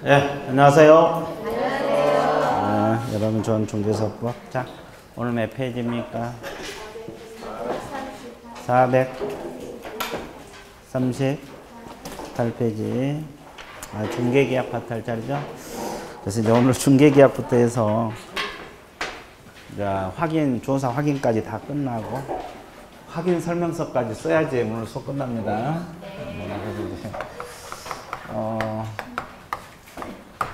예, 안녕하세요. 여러분 좋은 중개사법. 자, 오늘 몇 페이지입니까? 438페이지. 중개계약 파트 할 자리죠? 그래서 이제 오늘 중개계약부터 해서 이제 조사 확인까지 다 끝나고 확인 설명서까지 써야지 오늘 수업 끝납니다. 그래서 이제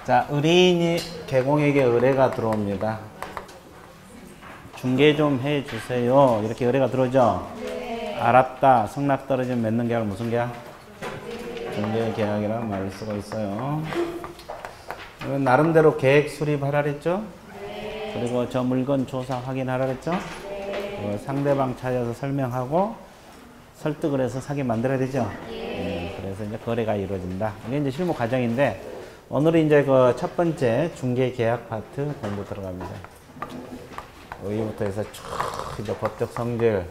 자, 의뢰인이 개공에게 의뢰가 들어옵니다. 중개 좀 해주세요. 이렇게 의뢰가 들어오죠? 네. 알았다. 성납 떨어지면 맺는 계약을 무슨 계약? 중개 계약이라는 말을 쓰고 있어요. 나름대로 계획 수립하라 그랬죠? 네. 그리고 저 물건 조사 확인하라 그랬죠? 네. 상대방 찾아서 설명하고 설득을 해서 사기 만들어야 되죠? 네. 그래서 이제 거래가 이루어진다. 이게 이제 실무 과정인데 오늘은 이제 그 첫 번째 중개 계약 파트 공부 들어갑니다. 여기부터 해서 쭉 이제 법적 성질,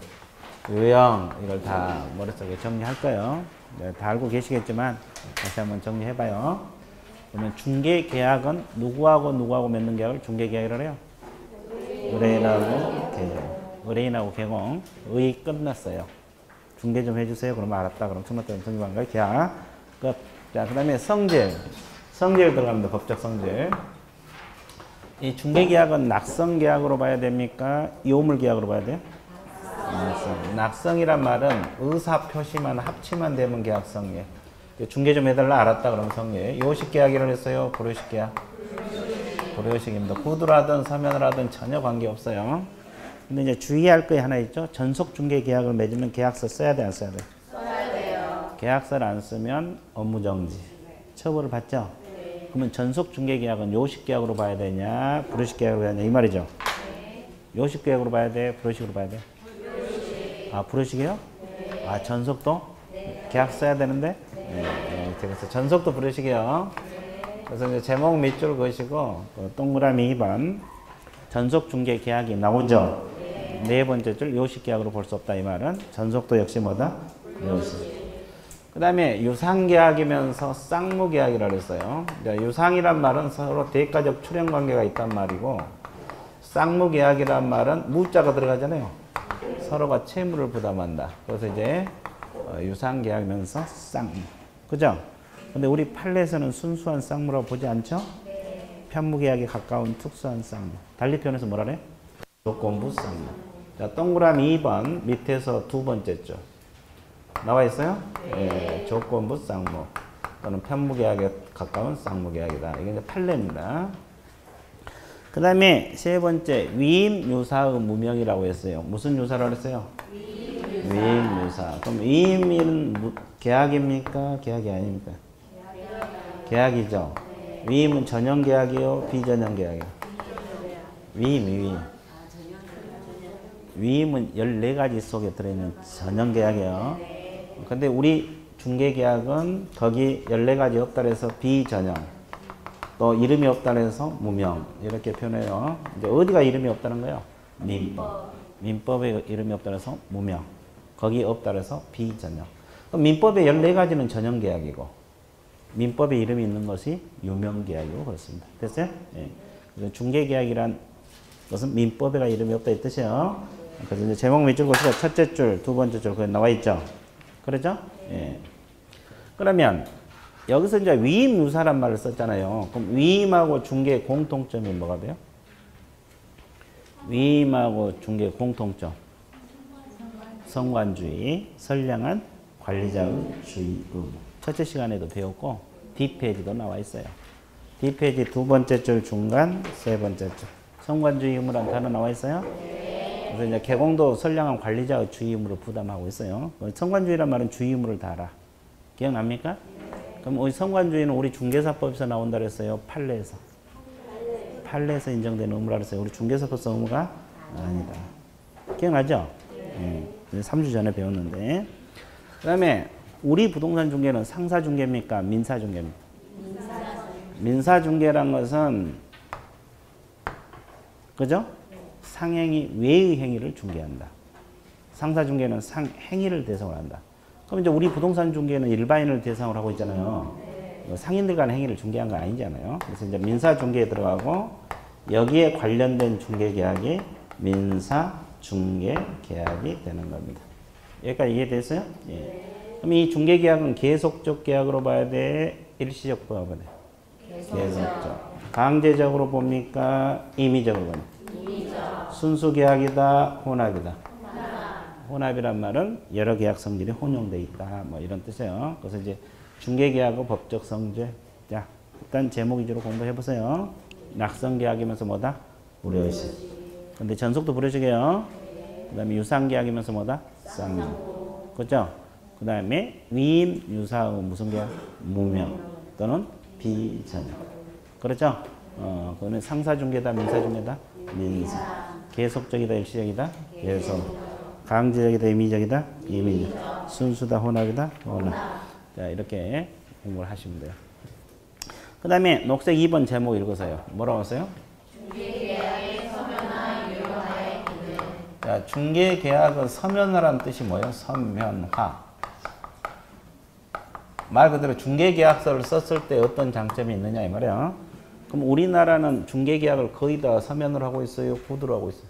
유형 이걸 다 머릿속에 정리할 거예요. 네, 다 알고 계시겠지만 다시 한번 정리해봐요. 그러면 중개 계약은 누구하고 맺는 계약을 중개 계약이라고 해요? 의뢰인하고 개공. 의뢰인하고 개공. 의 끝났어요. 중개 좀 해주세요. 그러면 알았다. 그럼 승낙되면 승인받는 계약 끝. 자, 그 다음에 성질. 성질 들어갑니다. 법적 성질. 이 중개계약은 낙성계약으로 봐야 됩니까? 이오물계약으로 봐야 돼요? 낙성이란 말은 의사표시만 합치만 되면 계약성이에요. 중개 좀 해달라 알았다 그러면 성이에요. 요식계약이라고 했어요? 불요식계약? 불요식입니다. 구두를 하든 서면을 하든 전혀 관계없어요. 근데 이제 주의할 게 하나 있죠? 전속중개계약을 맺으면 계약서 써야 돼, 안 써야 돼? 써야 돼요. 계약서를 안 쓰면 업무정지. 처벌을 받죠? 그러면 전속중개계약은 요식계약으로 봐야 되냐, 불요식계약으로 봐야 되냐 이 말이죠. 네. 요식계약으로 봐야 돼, 불요식으로 봐야 돼? 불요식. 불요식이요? 네. 전속도? 네. 계약 써야 되는데? 네. 그래서 전속도 불요식이요. 네. 그래서 이제 제목 밑줄 그으시고 동그라미 2번 전속중개계약이 나오죠. 네 번째 줄 요식계약으로 볼 수 없다 이 말은 전속도 역시 뭐다? 요식. 그 다음에 유상계약이면서 쌍무계약이라고 했어요. 유상이란 말은 서로 대가적 출연관계가 있단 말이고 쌍무계약이란 말은 무자가 들어가잖아요. 서로가 채무를 부담한다. 그래서 이제 유상계약이면서 쌍무. 그죠? 근데 우리 판례에서는 순수한 쌍무라고 보지 않죠? 편무계약에 가까운 특수한 쌍무. 달리 표현해서 뭐라 그래? 조건부 쌍무. 자, 동그라미 2번 밑에서 두 번째 줄. 나와 있어요? 네. 조건부 쌍무 또는 편무계약에 가까운 쌍무계약이다. 이게 이제 판례입니다. 그 다음에 세 번째 위임 유사의 무명이라고 했어요. 무슨 유사라고 했어요? 위임 유사. 그럼 위임은 계약입니까? 계약이 아닙니까? 계약이죠. 위임은 전형 계약이요? 비전형 계약이요? 위임. 위임은 14가지 속에 들어있는 전형 계약이에요. 근데 우리 중개계약은 거기 14가지 없다 해서 비전형, 또 이름이 없다 해서 무명 이렇게 표현해요. 이제 어디가 이름이 없다는 거예요? 민법. 민법에 이름이 없다 해서 무명, 거기 없다 해서 비전형. 그럼 민법의 14가지는 전형계약이고 민법에 이름이 있는 것이 유명계약이고 그렇습니다. 됐어요? 예. 그래서 중개계약이란 것은 민법에가 이름이 없다 이 뜻이에요. 그래서 이제 제목 밑줄 보시고 첫째 줄, 두 번째 줄 거기 나와 있죠? 그렇죠? 예. 그러면 여기서 이제 위임 유사란 말을 썼잖아요. 그럼 위임하고 중개 공통점이 뭐가 돼요? 위임하고 중개 공통점. 성관주의, 선량한 관리자의 주의 의무. 첫째 시간에도 배웠고 뒷페이지도 나와 있어요. 뒷페이지 두 번째 줄 중간, 세 번째 줄. 성관주의 의무란 단어 나와 있어요? 그래서 이제 개공도 선량한 관리자의 주의 의무를 부담하고 있어요. 성관주의란 말은 주의 의무를 다 알아. 기억납니까? 그럼 우리 성관주의는 우리 중개사법에서 나온다 그랬어요? 판례에서. 판례에서 인정되는 의무라 그랬어요. 우리 중개사법에서 의무가 아니다. 기억나죠? 3주 전에 배웠는데. 그 다음에 우리 부동산 중개는 상사중개입니까? 민사중개입니까? 민사중개란 것은 그죠? 상행위 외의 행위를 중개한다. 상사중개는 상행위를 대상으로 한다. 그럼 이제 우리 부동산 중개는 일반인을 대상으로 하고 있잖아요. 상인들 간의 행위를 중개한 건 아니잖아요. 그래서 이제 민사 중개에 들어가고 여기에 관련된 중개 계약이 민사 중개 계약이 되는 겁니다. 여기까지 이해됐어요? 예. 그럼 이 중개 계약은 계속적 계약으로 봐야 돼? 일시적 봐야 돼? 계속적. 강제적으로 봅니까? 임의적으로 봅니까? 임의적. 순수 계약이다, 혼합이다. 혼합이란 말은 여러 계약 성질이 혼용돼 있다. 뭐 이런 뜻이에요. 그래서 이제 중개 계약의 법적 성질. 자, 일단 제목 위주로 공부해 보세요. 낙성 계약이면서 뭐다? 불효식. 근데 전속도 불효식이에요. 그다음에 유상 계약이면서 뭐다? 쌍용. 그렇죠? 그다음에 위임 유사의 무슨 계약? 무명 또는 비전형. 그렇죠? 그거는 상사 중개다, 민사 중개다? 민사. 계속적이다, 일시적이다? 계속. 강제적이다, 임의적이다? 임의적. 순수다, 혼합이다? 혼합. 자, 이렇게 공부를 하시면 돼요. 그 다음에 녹색 2번 제목 읽으세요. 뭐라고 했어요? 중개계약의 서면화 유효화의 기능. 자, 중개계약은 서면화란 뜻이 뭐예요? 서면화. 말 그대로 중개계약서를 썼을 때 어떤 장점이 있느냐 이 말이야. 그럼 우리나라는 중개계약을 거의 다 서면으로 하고 있어요? 구두로 하고 있어요?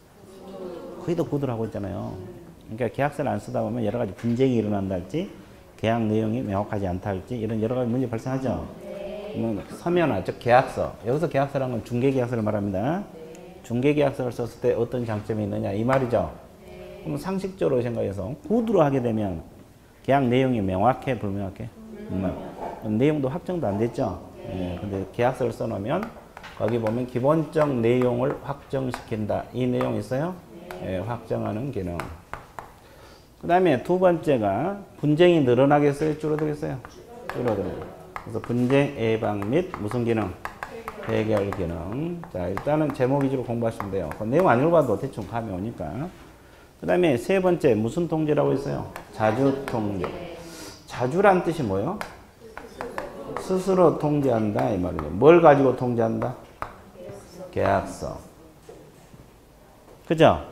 거의 다 구두로 하고 있잖아요. 그러니까 계약서를 안 쓰다 보면 여러 가지 분쟁이 일어난다 할지 계약 내용이 명확하지 않다 할지 이런 여러 가지 문제 발생하죠. 서면화, 즉 계약서. 여기서 계약서라는 건 중개계약서를 말합니다. 중개계약서를 썼을 때 어떤 장점이 있느냐 이 말이죠. 그럼 상식적으로 생각해서 구두로 하게 되면 계약 내용이 명확해, 불명확해? 내용도 확정도 안 됐죠. 근데 계약서를 써놓으면 거기 보면 기본적 내용을 확정시킨다. 이 내용 있어요? 확정하는 기능. 그 다음에 두 번째가 분쟁이 늘어나겠어요? 줄어들겠어요? 줄어들어요. 그래서 분쟁 예방 및 무슨 기능? 해결 기능. 자, 일단은 제목 위주로 공부하시면 돼요. 그 내용 안 읽어봐도 대충 감이 오니까. 그 다음에 세 번째 무슨 통지라고 했어요? 자주 통지. 자주란 뜻이 뭐예요? 스스로 통지한다 이 말이죠. 뭘 가지고 통지한다? 계약서. 그죠?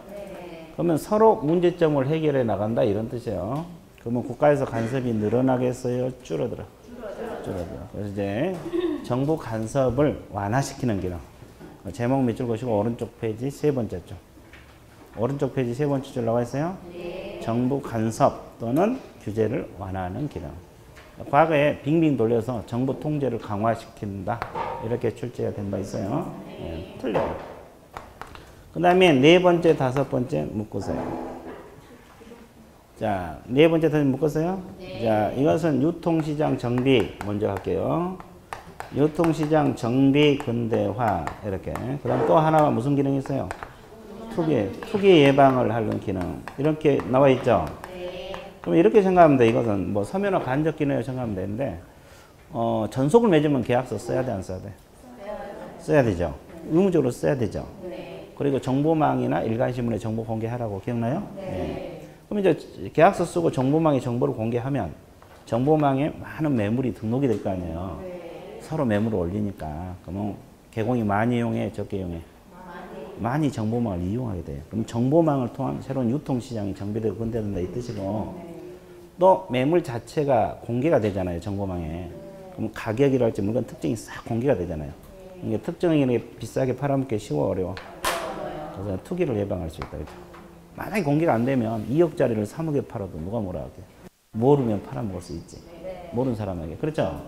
그러면 서로 문제점을 해결해 나간다 이런 뜻이에요. 그러면 국가에서 간섭이 늘어나겠어요? 줄어들어? 줄어들어. 그래서 이제 정부 간섭을 완화시키는 기능. 제목 밑줄 보시고 오른쪽 페이지 세 번째 줄. 오른쪽 페이지 세 번째 줄 나와 있어요? 네. 정부 간섭 또는 규제를 완화하는 기능. 과거에 빙빙 돌려서 정부 통제를 강화시킨다. 이렇게 출제가 된 바 있어요. 네, 틀려요. 그 다음에 네 번째, 다섯 번째 묶으세요. 자, 네 번째 다시 묶었어요? 네. 자, 이것은 유통시장 정비 먼저 할게요. 유통시장 정비 근대화 이렇게. 그 다음 또 하나가 무슨 기능이 있어요? 투기 예방을 하는 기능. 이렇게 나와 있죠? 네. 그럼 이렇게 생각하면 돼. 이것은 뭐 서면화 간접 기능이라고 생각하면 되는데 전속을 맺으면 계약서 써야 돼, 안 써야 돼? 써야 되죠. 의무적으로 써야 되죠. 그리고 정보망이나 일간신문에 정보 공개하라고 기억나요? 네. 그럼 이제 계약서 쓰고 정보망에 정보를 공개하면 정보망에 많은 매물이 등록이 될 거 아니에요. 네. 서로 매물을 올리니까. 그러면 개공이 많이 이용해, 적게 이용해? 많이 정보망을 이용하게 돼요. 그럼 정보망을 통한 새로운 유통시장이 정비되고 근대된다 이 뜻이고 또 매물 자체가 공개가 되잖아요. 정보망에. 그럼 가격이랄지 물건 특징이 싹 공개가 되잖아요. 이게 특정인에게 비싸게 팔아먹기 쉬워, 어려워? 그래서 투기를 예방할 수 있다. 그렇죠? 만약에 공개가 안 되면 2억짜리를 3억에 팔아도 누가 뭐라 하게? 모르면 팔아먹을 수 있지. 모르는 사람에게. 그렇죠?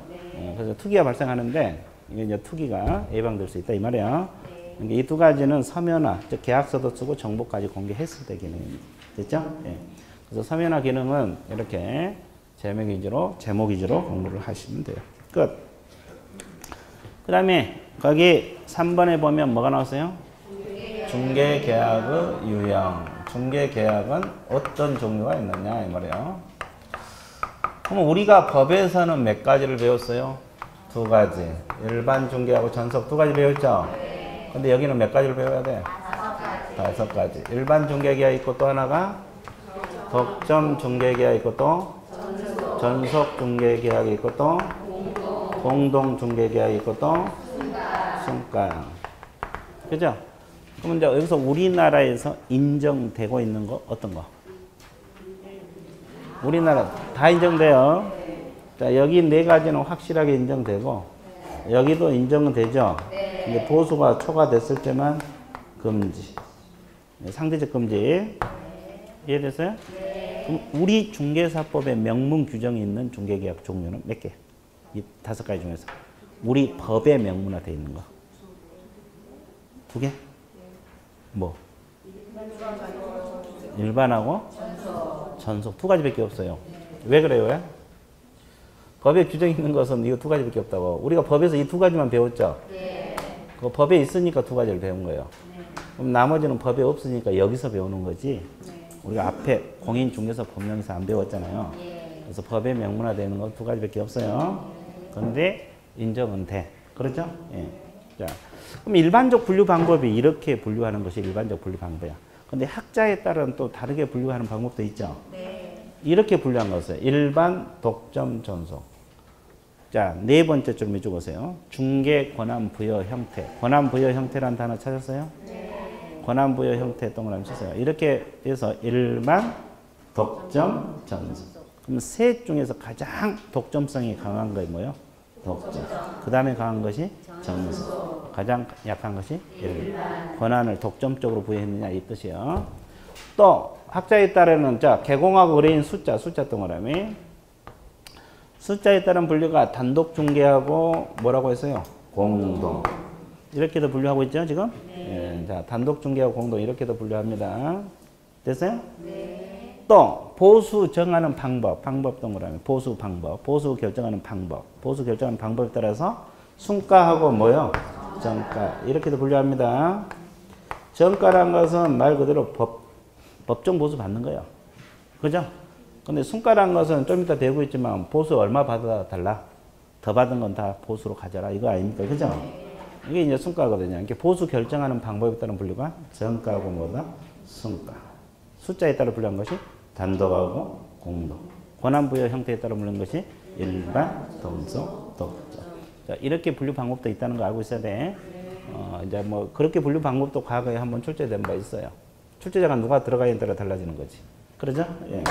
그래서 투기가 발생하는데 이게 이제 투기가 예방될 수 있다 이 말이야. 그러니까 이 두 가지는 서면화, 즉 계약서도 쓰고 정보까지 공개했을 때 기능입니다. 됐죠? 예. 그래서 서면화 기능은 이렇게 제목 위주로 공부를 하시면 돼요. 끝. 그 다음에 거기 3번에 보면 뭐가 나왔어요? 중개계약의 유형. 중개계약은 어떤 종류가 있느냐 이 말이에요. 그럼 우리가 법에서는 몇 가지를 배웠어요? 두 가지. 일반 중개하고 전속 두 가지 배웠죠? 근데 여기는 몇 가지를 배워야 돼? 다섯 가지. 일반 중개계약 있고 또 하나가 독점 중개계약 있고 또 전속 중개계약 있고 또 공동 중개계약 있고 또 순가. 그죠? 그럼 이제 여기서 우리나라에서 인정되고 있는 거 어떤 거? 우리나라 다 인정돼요. 자, 자, 여기 네 가지는 확실하게 인정되고, 여기도 인정은 되죠? 근데 보수가 초과됐을 때만 금지. 상대적 금지. 이해됐어요? 그럼 우리 중개사법에 명문 규정이 있는 중개계약 종류는 몇 개? 이 5가지 중에서. 우리 법에 명문화되어 있는 거. 2개? 뭐? 일반하고 전속 2가지밖에 없어요. 왜 그래요? 왜? 법에 규정이 있는 것은 이거 2가지밖에 없다고. 우리가 법에서 이 2가지만 배웠죠? 그 법에 있으니까 2가지를 배운 거예요. 그럼 나머지는 법에 없으니까 여기서 배우는 거지. 우리가 앞에 공인중개사 법령에서 안 배웠잖아요. 그래서 법에 명문화되는 건 2가지밖에 없어요. 그런데 인정은 돼. 그렇죠? 예. 자, 그럼 일반적 분류 방법이 이렇게 분류하는 것이 일반적 분류 방법이야. 근데 학자에 따른 또 다르게 분류하는 방법도 있죠? 이렇게 분류한 것을 일반, 독점, 전속. 자, 네 번째 좀 해주세요. 중개, 권한, 부여, 형태. 권한, 부여, 형태라는 단어 찾았어요? 권한, 부여, 형태 동그라미 치세요. 이렇게 해서 일반, 독점, 전속. 그럼 셋 중에서 가장 독점성이 강한 게 뭐예요? 독점. 그 다음에 강한 것이 전속. 가장 약한 것이 일반. 권한을 독점적으로 부여했느냐 이 뜻이에요. 또 학자에 따르는 자 개공하고 의뢰인 숫자 동그라미. 숫자에 따른 분류가 단독 중개하고 뭐라고 했어요? 공동. 이렇게도 분류하고 있죠 지금? 예, 자 단독 중개하고 공동 이렇게도 분류합니다. 됐어요? 또 보수 정하는 방법 동그라미. 보수 방법. 보수 결정하는 방법. 보수 결정하는 방법에 따라서 순가하고 뭐요? 정가. 이렇게도 분류합니다. 정가란 것은 말 그대로 법정 보수 받는 거예요. 그죠? 근데 순가란 것은 좀 이따 배우고 있지만 보수 얼마 받아 달라? 더 받은 건 다 보수로 가져라. 이거 아닙니까? 그죠? 이게 이제 순가거든요. 이렇게 보수 결정하는 방법에 따른 분류가 정가하고 뭐다? 순가. 숫자에 따라 분류한 것이 단독하고 공동. 권한 부여 형태에 따라 분류한 것이 일반, 동속, 독점. 자, 이렇게 분류 방법도 있다는 거 알고 있어야 돼. 이제 뭐 그렇게 분류 방법도 과거에 한번 출제된 바 있어요. 출제자가 누가 들어가냐에 따라 달라지는 거지. 그러죠? 예.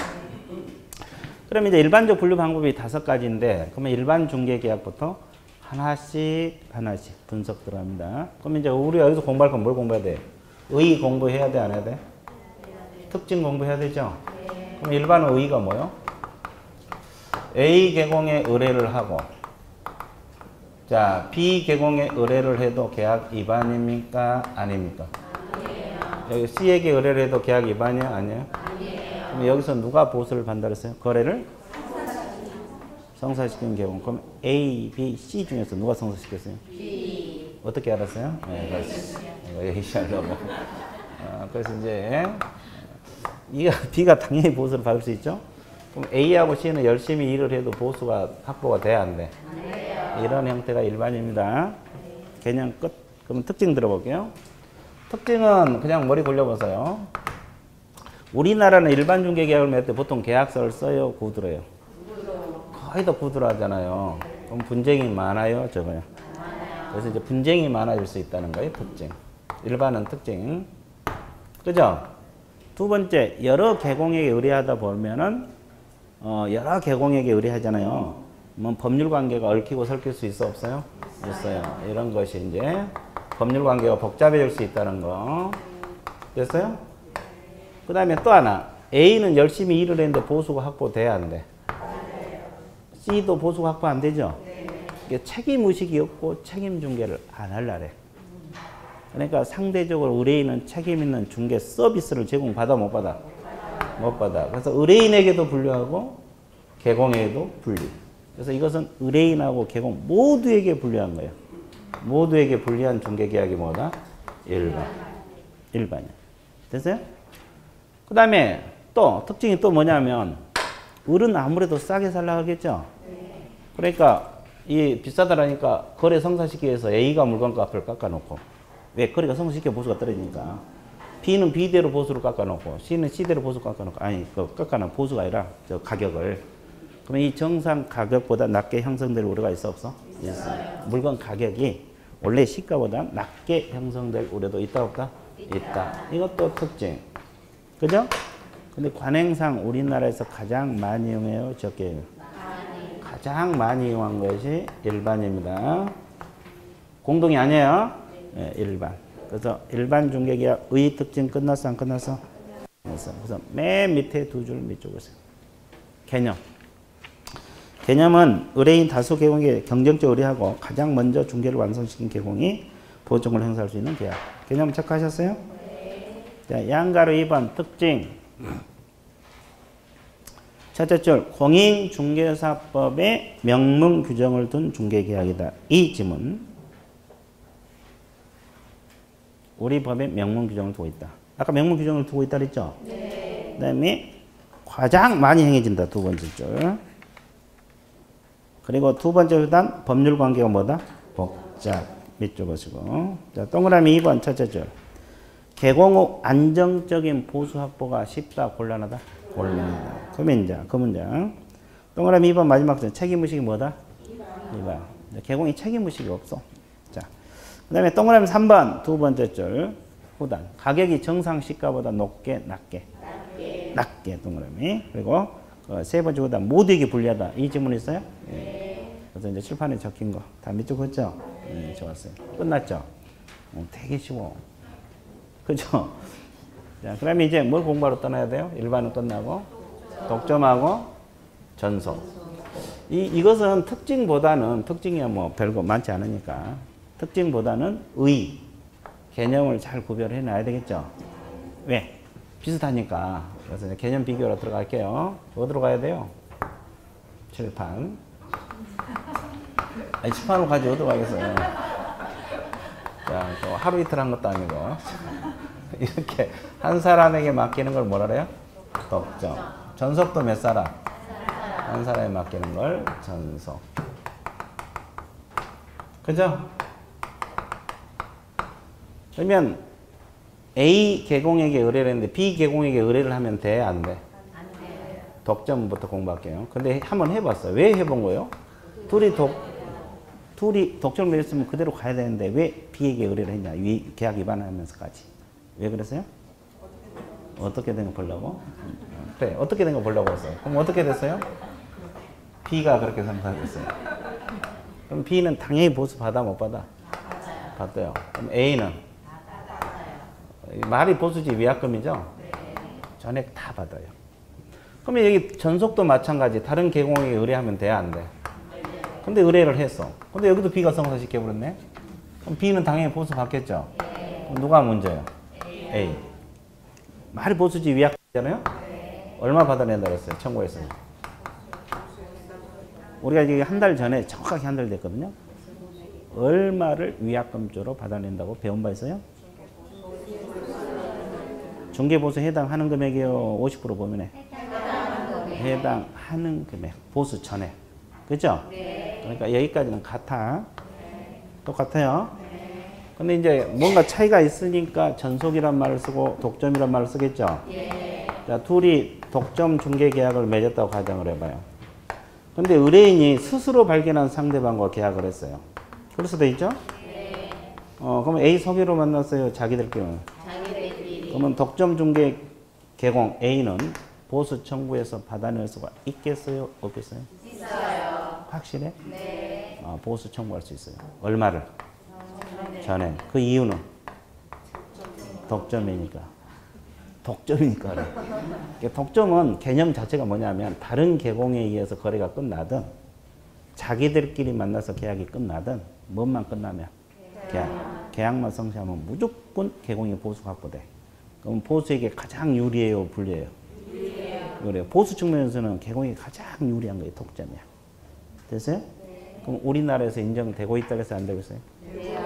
그럼 이제 일반적 분류 방법이 5가지인데, 그러면 일반 중개 계약부터 하나씩 분석 들어갑니다. 그럼 이제 우리 여기서 공부할 건 뭘 공부해야 돼? 의 공부해야 돼, 안 해야 돼? 특징 공부해야 되죠? 그럼 일반 의의가 뭐요? A 개공에 의뢰를 하고, 자, B 개공에 의뢰를 해도 계약 위반입니까? 아닙니까? 아니에요. 여기 C에게 의뢰를 해도 계약 위반이에요? 아니에요? 아니에요. 그럼 여기서 누가 보수를 판단했어요? 거래를? 성사시킨 개공. 그럼 A, B, C 중에서 누가 성사시켰어요? B. 어떻게 알았어요? 네, 그렇지. 이거 얘기하려고. 그래서 이제 B가 당연히 보수를 받을 수 있죠? 그럼 A하고 C는 열심히 일을 해도 보수가 확보가 돼야 안 돼? 이런 형태가 일반입니다. 개념 끝. 그럼 특징 들어볼게요. 특징은 그냥 머리 굴려보세요. 우리나라는 일반 중개 계약을 맺을 때 보통 계약서를 써요? 구두로요? 거의 다 구두로 하잖아요. 그럼 분쟁이 많아요? 적어요? 그래서 이제 분쟁이 많아질 수 있다는 거예요. 특징. 일반은 특징. 그죠? 두 번째, 여러 개공에게 의뢰하다 보면은 여러 개공에게 의뢰하잖아요. 뭐 법률 관계가 얽히고 설킬 수 있어 없어요? 있어요. 이런 것이 이제 법률 관계가 복잡해질 수 있다는 거. 됐어요? 그 다음에 또 하나. A는 열심히 일을 했는데 보수가 확보돼야 안 돼? C도 보수가 확보 안 되죠? 이게 책임의식이 없고 책임 중개를 안 하려래. 그러니까 상대적으로 의뢰인은 책임 있는 중개 서비스를 제공받아 못 받아? 못 받아. 그래서 의뢰인에게도 분류하고 개공에게도 분류. 그래서 이것은 의뢰인하고 개공 모두에게 분류한 거예요. 모두에게 분류한 중개계약이 뭐다? 일반이야. 됐어요? 그 다음에 또 특징이 또 뭐냐면 을은 아무래도 싸게 살라 하겠죠? 그러니까 이 비싸다라니까 거래 성사시키기 위해서 A가 물건값을 깎아놓고, 왜? 거래가 성사시켜 보수가 떨어지니까. B는 B대로 보수를 깎아놓고 C는 C대로 보수 깎아놓고, 아니 깎아놓은 보수가 아니라 저 가격을. 그러면 이 정상 가격보다 낮게 형성될 우려가 있어 없어? 있어요. 물건 가격이 원래 시가보다 낮게 형성될 우려도 있다 없다? 있다. 이것도 특징. 그죠? 근데 관행상 우리나라에서 가장 많이 이용해요? 적게 이용해요? 가장 많이 이용한 것이 일반입니다. 공동이 아니에요. 네, 일반. 그래서 일반 중개계약 의 특징 끝났어 안 끝났어? 그래서 맨 밑에 두 줄 밑줄 보세요. 개념. 개념은 의뢰인 다수 계공에 경쟁적 의뢰하고 가장 먼저 중개를 완성시킨 계공이 보증을 행사할 수 있는 계약. 개념 체크하셨어요? 네. 자, 양가로 2번 특징. 첫째 줄 공인중개사법에 명문 규정을 둔 중개계약이다. 이 지문. 우리 법에 명문 규정을 두고 있다. 아까 명문 규정을 두고 있다 그랬죠? 네. 그 다음에 가장 많이 행해진다. 두 번째 줄. 그리고 두 번째 수단 법률 관계가 뭐다? 복잡. 밑줄 보시고. 자, 동그라미 2번 첫째 줄. 개공 후 안정적인 보수 확보가 쉽다. 곤란하다? 곤란하다. 그러면 이제 그 문장. 동그라미 2번 마지막 줄. 책임의식이 뭐다? 2번. 개공이 책임의식이 없어. 자, 그 다음에 동그라미 3번 두 번째 줄. 후단. 가격이 정상 시가보다 높게 낮게? 낮게 동그라미. 그리고 세 번째 후단 모두에게 불리하다. 이 질문 있어요? 네. 그래서 이제 칠판에 적힌 거 다 밑줄 긋죠? 네, 좋았어요. 끝났죠? 되게 쉬워. 그죠? 자, 그러면 이제 뭘 공부하러 떠나야 돼요? 일반은 끝나고 독점하고 전속. 이것은 특징보다는 특징이야 뭐 별거 많지 않으니까 특징보다는 의 개념을 잘 구별해 놔야 되겠죠? 왜? 비슷하니까. 그래서 이제 개념 비교로 들어갈게요. 어디로 가야 돼요? 칠판. 아니, 칠판으로 가지 어디로 가겠어요? 자, 또 하루 이틀 한 것도 아니고. 이렇게 한 사람에게 맡기는 걸 뭐라 그래요? 독점. 전속도 몇 사람? 한 사람에 맡기는 걸 전속. 그죠? 그러면 A 개공에게 의뢰를 했는데 B 개공에게 의뢰를 하면 돼? 안 돼? 안 돼요. 독점부터 공부할게요. 근데 한번 해봤어요. 왜 해본 거예요? 둘이 독점을 했으면 그대로 가야 되는데 왜 B에게 의뢰를 했냐? 계약 위반하면서까지. 왜 그랬어요? 어떻게 된 거 보려고? 그래, 어떻게 된 거 보려고 했어요. 그럼 어떻게 됐어요? B가 그렇게 생각했어요. 그럼 B는 당연히 보수 받아, 못 받아? 받아요. 그럼 A는? 말이 보수지 위약금이죠? 전액 다 받아요. 그러면 여기 전속도 마찬가지. 다른 계공에게 의뢰하면 돼? 안 돼? 근데 의뢰를 했어. 근데 여기도 B가 성사시켜버렸네? 그럼 B는 당연히 보수 받겠죠? 그럼 누가 문제예요? A. 말이 보수지 위약금이잖아요? 얼마 받아낸다 그랬어요? 청구했어요. 우리가 이게 한 달 전에 정확하게 한 달 됐거든요? 얼마를 위약금조로 받아낸다고 배운 바 있어요? 중개보수 해당하는 금액이요. 50% 보면에 해당하는 금액. 보수 전에. 그죠? 그러니까 여기까지는 같아. 똑같아요. 근데 이제 뭔가 차이가 있으니까 전속이란 말을 쓰고 독점이란 말을 쓰겠죠? 자, 둘이 독점 중개 계약을 맺었다고 가정을 해봐요. 근데 의뢰인이 스스로 발견한 상대방과 계약을 했어요. 그럴 수도 있죠? 그러면 A 소개로 만났어요? 자기들끼리는? 그러면 독점 중개 개공 A는 보수 청구에서 받아낼 수가 있겠어요? 없겠어요? 있어요. 확실해? 네. 보수 청구할 수 있어요. 얼마를? 전에. 그 이유는? 독점이니까. 독점이니까 그래. 독점은 개념 자체가 뭐냐면 다른 개공에 의해서 거래가 끝나든 자기들끼리 만나서 계약이 끝나든 뭔만 끝나면 계약만 성사하면 무조건 개공이 보수 확보돼. 그럼 보수에게 가장 유리해요, 불리해요? 유리해요. 보수 측면에서는 개공이 가장 유리한 거예요, 독점이야. 됐어요? 네. 그럼 우리나라에서 인정되고 있다고 해서 안 되고 있어요? 네.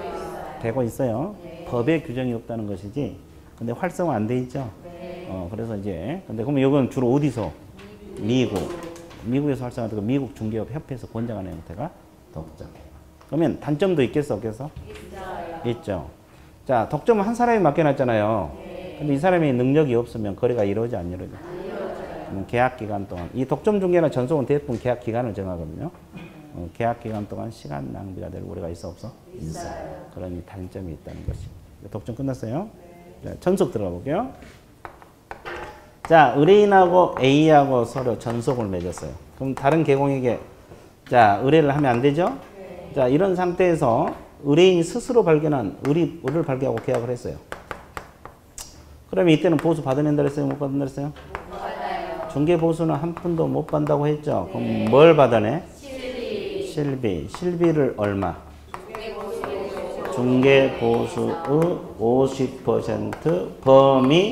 되고 있어요. 네. 법에 규정이 없다는 것이지. 근데 활성화 안 돼 있죠? 네. 그래서 이제 근데 그러면 이건 주로 어디서? 미국에서 활성화되고 미국 중개업 협회에서 권장하는 형태가 독점. 그러면 단점도 있겠어, 없겠어? 있죠. 자, 독점은 한 사람이 맡겨놨잖아요. 근데 이 사람이 능력이 없으면 거래가 이루어지 안 이루어져? 계약 기간 동안. 이 독점 중개나 전속은 대부분 계약 기간을 정하거든요. 계약 기간 동안 시간 낭비가 될 우려가 있어, 없어? 있어. 그런 단점이 있다는 것이. 독점 끝났어요? 자, 전속 들어가 볼게요. 자, 의뢰인하고 A하고 서로 전속을 맺었어요. 그럼 다른 계공에게 자, 의뢰를 하면 안 되죠? 자, 이런 상태에서 의뢰인이 스스로 발견한 의뢰를 발견하고 계약을 했어요. 그러면 이때는 보수 받아낸다 그랬어요? 못 받는다 그랬어요? 중개 보수는 한 푼도 못 받는다고 했죠? 그럼 뭘 받아내? 실비. 실비를 얼마? 중개 보수의 50% 범위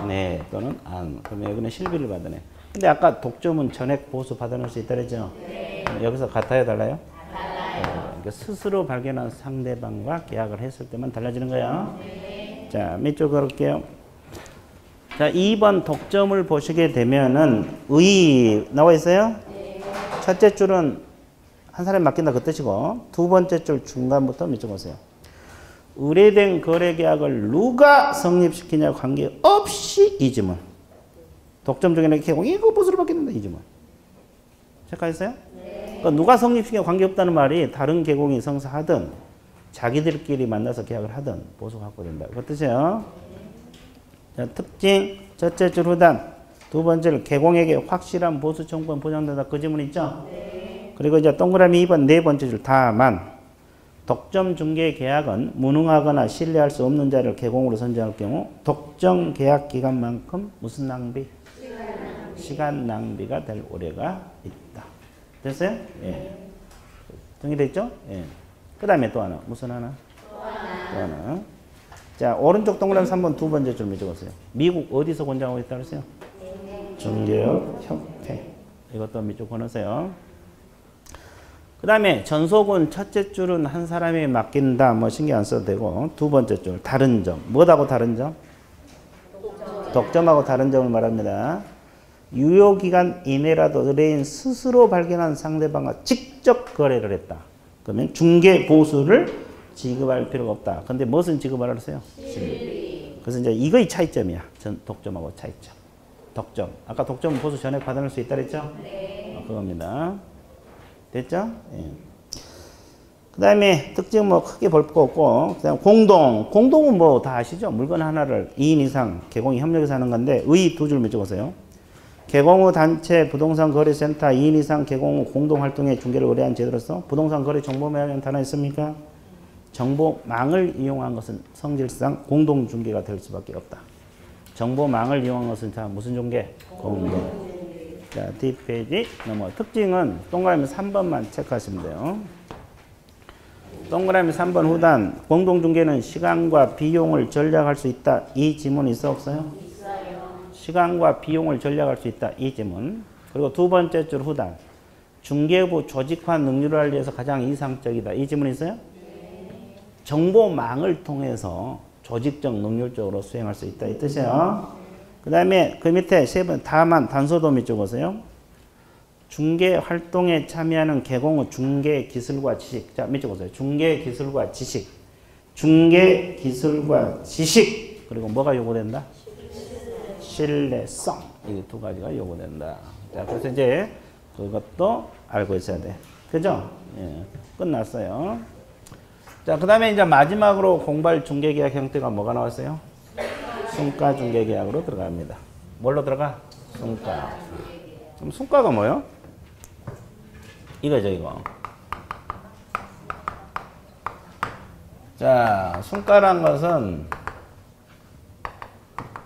네 또는 안. 그러면 여기는 실비를 받아내. 근데 아까 독점은 전액 보수 받아낼 수 있다 그랬죠? 여기서 같아요, 달라요? 그러니까 스스로 발견한 상대방과 계약을 했을 때만 달라지는 거야. 자, 밑줄 그을게요. 자, 2번 독점을 보시게 되면은 나와 있어요? 첫째 줄은 한 사람이 맡긴다 그 뜻이고, 두 번째 줄 중간부터 밑줄 보세요. 의뢰된 거래계약을 누가 성립시키냐 관계없이 이 지문. 독점 중에는 개공이 이거 보수로 바뀌는다 이 지문. 체크하셨어요? 그러니까 누가 성립시키냐 관계없다는 말이 다른 개공이 성사하든 자기들끼리 만나서 계약을 하든 보수가 확보된다. 그 뜻이에요. 자, 특징 첫째 줄 후단 두 번째를 개공에게 확실한 보수 청구권 보장된다. 그 지문 있죠? 그리고 이제 동그라미 2번 네 번째 줄 다만 독점 중개 계약은 무능하거나 신뢰할 수 없는 자를 개공으로 선정할 경우 독점 계약 기간만큼 무슨 낭비? 시간 낭비가 될 우려가 있다. 됐어요? 예. 정리됐죠? 예. 그 다음에 또 하나. 무슨 하나? 또 하나. 자, 오른쪽 동그라미 3번 두 번째 줄 적었어요. 미국 어디서 권장하고 있다고 했어요? 중개업 협회. 이것도 밑줄 보내세요. 그 다음에 전속은 첫째 줄은 한 사람이 맡긴다. 뭐 신경 안 써도 되고 두 번째 줄 다른 점. 뭐하고 다른 점? 독점하고 다른 점을 말합니다. 유효기간 이내라도 의뢰인 스스로 발견한 상대방과 직접 거래를 했다. 그러면 중개 보수를 지급할 필요가 없다. 근데 무엇은 지급하라고 했어요? 실비. 그래서 이제 이거의 차이점이야. 독점하고 차이점. 독점. 아까 독점은 보수 전액 받아낼 수 있다 그랬죠? 네. 그겁니다. 됐죠? 예. 그 다음에 특징 뭐 크게 볼 거 없고, 그 다음 공동은 뭐 다 아시죠? 물건 하나를 2인 이상 개공이 협력해서 하는 건데, 의 두 줄 적으세요. 개공 후 단체 부동산 거래센터 2인 이상 개공 후 공동활동에 중개를 의뢰한 제도로서 부동산 거래 정보망이라는 단어 있습니까? 정보망을 이용한 것은 성질상 공동중개가 될 수밖에 없다. 정보망을 이용한 것은 자 무슨 중개? 공동. 자, 뒷페이지 넘어. 특징은 동그라미 3번만 체크하시면 돼요. 동그라미 3번 후단 공동중개는 시간과 비용을 절약할 수 있다. 이 지문 있어 없어요? 있어요. 시간과 비용을 절약할 수 있다. 이 지문. 그리고 두 번째 줄 후단 중개부 조직화 능률을 위해서 가장 이상적이다. 이 지문 있어요? 네. 정보망을 통해서 조직적 능률적으로 수행할 수 있다. 이 뜻이에요. 그 다음에 그 밑에 세 번 다만 단서도 밑줄 보세요. 중개 활동에 참여하는 개공 후 중개 기술과 지식. 자, 밑줄 보세요. 중개 기술과 지식. 중개 기술과 지식. 그리고 뭐가 요구된다? 신뢰성. 이 두 가지가 요구된다. 자, 그래서 이제 그것도 알고 있어야 돼. 그죠? 예. 끝났어요. 자, 그 다음에 이제 마지막으로 공발 중개계약 형태가 뭐가 나왔어요? 순가 중개계약으로 들어갑니다. 뭘로 들어가? 순가. 그럼 순가가 뭐예요? 이거죠, 이거. 자, 순가란 것은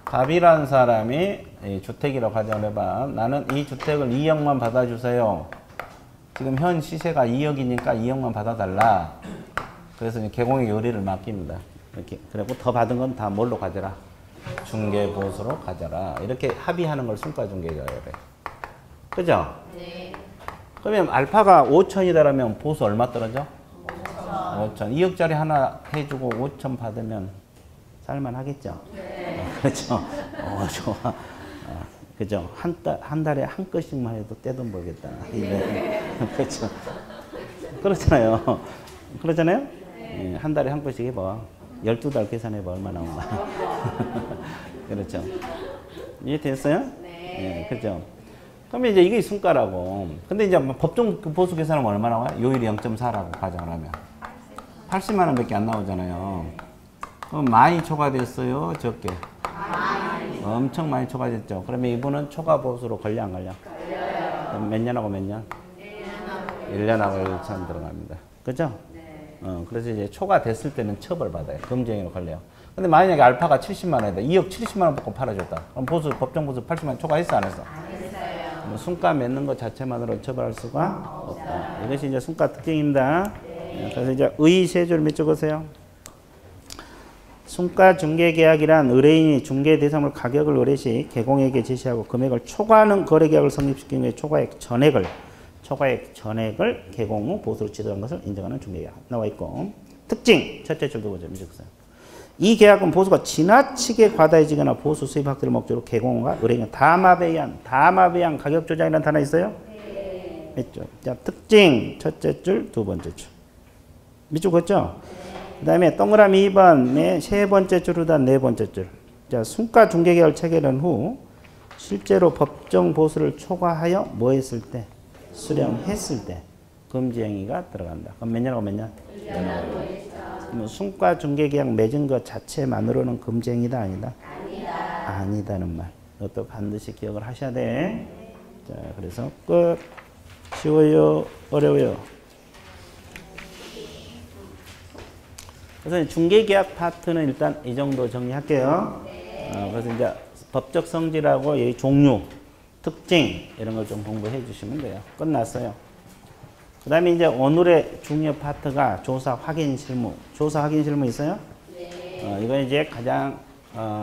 갑이란 사람이 이 주택이라고 가정을 해봐. 나는 이 주택을 2억만 받아주세요. 지금 현 시세가 2억이니까 2억만 받아달라. 그래서 이제 개공의 요리를 맡깁니다. 이렇게. 그리고 더 받은 건 다 뭘로 가져라? 중개보수로 가져라. 이렇게 합의하는 걸 순가중개계약이라 해요. 그죠? 네. 그러면 알파가 5천이다라면 보수 얼마 떨어져? 5천. 2억짜리 하나 해주고 5천 받으면 살만하겠죠? 네. 그렇죠? 좋아. 그죠? 한 달에 한 건씩만 해도 떼돈 벌겠다. 네. 그렇죠? 그렇잖아요. 그렇잖아요? 네. 한 달에 한 건씩 해봐. 12달 계산해봐. 얼마 나온가. 그렇죠. 이해됐어요? 네. 그렇죠. 그러면 이제 이게 순가라고. 근데 이제 법정 보수 계산하면 얼마 나와요? 요율이 0.4라고 가정을 하면. 80만 원 밖에 안 나오잖아요. 그럼 많이 초과됐어요? 적게? 많이. 엄청 많이 초과됐죠. 그러면 이분은 초과 보수로 걸려 안 걸려? 걸려요. 그럼 몇 년하고 몇 년? 1년. 1년하고 1천 들어갑니다. 그죠? 그래서 이제 초과 됐을 때는 처벌받아요. 금지행위로 걸려요. 근데 만약에 알파가 70만 원이다. 2억 70만 원 받고 팔아줬다. 그럼 보수, 법정 보수 80만 원 초과했어, 안 했어? 안 했어요. 뭐 순가 맺는 것 자체만으로 처벌할 수가 없다. 이것이 이제 순가 특징입니다. 그래서 이제 의세조를 몇 적으세요? 순가 중개계약이란 의뢰인이 중개 대상물 가격을 의뢰 시 개공에게 제시하고 금액을 초과하는 거래계약을 성립시키는 경우에 초과액 전액을 개공 후 보수로 지정한 것을 인정하는 중개계약 나와 있고, 특징 첫째 줄 두 번째 적으세요. 이 계약은 보수가 지나치게 과다해지거나 보수 수입 확대를 목적으로 개공과 의뢰인의 담합에 의한 가격 조작이라는 단어 있어요? 네. 있죠. 자, 특징 첫째 줄 두 번째 줄 밑줄 긋죠? 그 다음에 동그라미 2번의 세 번째 줄보다 네 번째 줄. 자, 순가 중개계약을 체결한 후 실제로 법정 보수를 초과하여 뭐 했을 때? 수령했을 때 금지행위가 들어간다. 그럼 몇 년하고 몇 년? 그러면 순가 중개계약 맺은 것 자체만으로는 금지행위다 아니다? 아니다는 말. 이것도 반드시 기억을 하셔야 돼. 자, 그래서 끝. 쉬워요? 어려워요? 그래서 중개계약 파트는 일단 이 정도 정리할게요. 그래서 이제 법적 성질하고 이 종류, 특징 이런 걸 좀 공부해 주시면 돼요. 끝났어요. 그 다음에 이제 오늘의 중요 파트가 조사 확인 실무. 조사 확인 실무 있어요? 네. 이건 이제 가장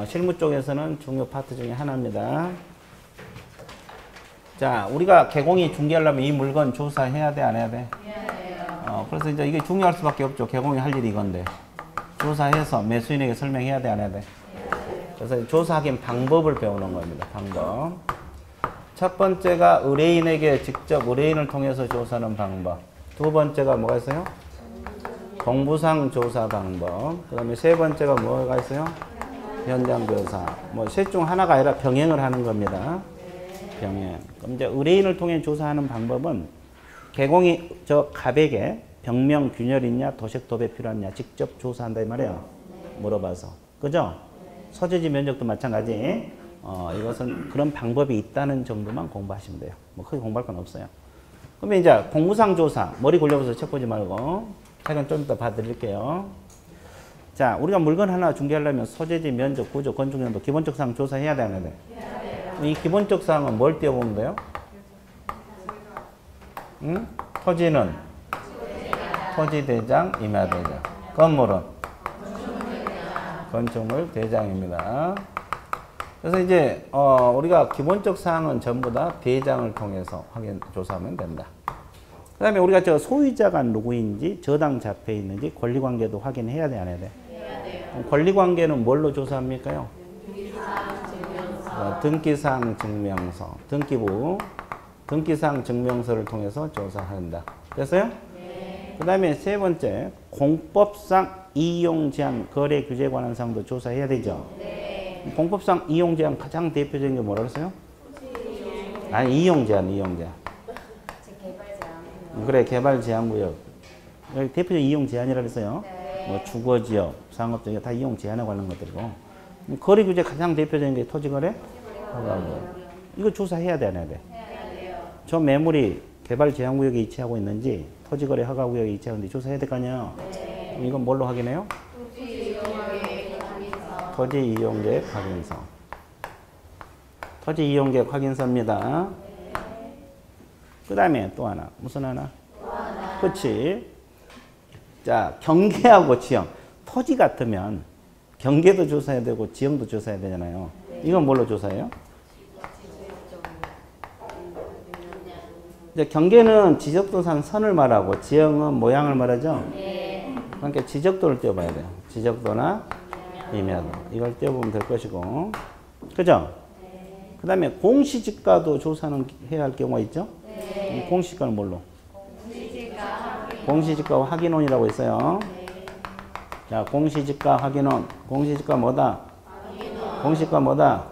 실무 쪽에서는 중요 파트 중에 하나입니다. 자, 우리가 개공이 중개하려면 이 물건 조사해야 돼, 안 해야 돼? 해야 돼요. 그래서 이제 이게 중요할 수밖에 없죠. 개공이 할 일이 이건데. 조사해서 매수인에게 설명해야 돼, 안 해야 돼? 그래서 조사 확인 방법을 배우는 겁니다. 방법. 첫 번째가 의뢰인에게 직접 의뢰인을 통해서 조사하는 방법. 두 번째가 뭐가 있어요? 공부상 조사 방법. 그 다음에 세 번째가 뭐가 있어요? 현장 조사. 뭐 셋 중 하나가 아니라 병행을 하는 겁니다. 병행. 그럼 이제 의뢰인을 통해 조사하는 방법은 개공이 저 갑에게 병명 균열 있냐, 도색 도배 필요하냐 직접 조사한다 이 말이에요. 물어봐서. 그죠? 소재지 면적도 마찬가지. 이것은 그런 방법이 있다는 정도만 공부하시면 돼요. 뭐 크게 공부할 건 없어요. 그러면 이제 공부상 조사, 머리 굴려서 책 보지 말고 책은 좀 이따 봐드릴게요. 자, 우리가 물건 하나 중개하려면 소재지, 면적, 구조, 건축 연도 기본적 사항 조사해야 돼, 안 해야 돼? 이 기본적 사항은 뭘 띄워보면 돼요? 응? 토지는 토지대장, 임야대장. 건물은 건축물 대장입니다. 그래서 이제 우리가 기본적 사항은 전부 다 대장을 통해서 확인 조사하면 된다. 그 다음에 우리가 저 소유자가 누구인지, 저당 잡혀 있는지 권리관계도 확인해야 돼, 안 해야 돼? 해야 돼요. 권리관계는 뭘로 조사합니까요? 등기사항 증명서, 등기부 등기사항 증명서를 통해서 조사한다. 됐어요? 네. 그 다음에 세 번째, 공법상 이용 제한 거래 규제에 관한 사항도 조사해야 되죠? 네. 공법상 이용 제한 가장 대표적인 게 뭐라 그랬어요? 아니, 이용 제한. 그래, 개발 제한 구역. 여기 대표적인 이용 제한이라고 했어요. 네. 뭐 주거지역, 상업지역 다 이용 제한에 관한 것들이고. 거래 규제 가장 대표적인 게 토지거래? 이거 조사해야 돼, 안 해야 돼? 해야 돼요. 저 매물이 개발 제한 구역에 위치하고 있는지, 토지거래 허가 구역에 위치하고 있는지 조사해야 될 거 아니에요? 네. 이건 뭘로 확인해요? 토지 이용계획 확인서. 토지 이용계획 확인서입니다. 네. 그 다음에 또 하나. 무슨 하나? 그렇지. 자, 경계하고 지형. 토지 같으면 경계도 조사해야 되고 지형도 조사해야 되잖아요. 네. 이건 뭘로 조사해요? 이제 경계는 지적도상 선을 말하고 지형은 모양을 말하죠. 네. 그러니까 지적도를 띄워봐야 돼요. 지적도나 임야도. 이걸 띄워보면 될 것이고. 그죠? 네. 그 다음에 공시지가도 조사는 해야 할 경우가 있죠. 네. 공시지가는 뭘로? 공시지가와 확인원이라고 있어요. 네. 자, 공시지가 확인원. 공시지가 뭐다? 확인원. 공시지가 뭐다?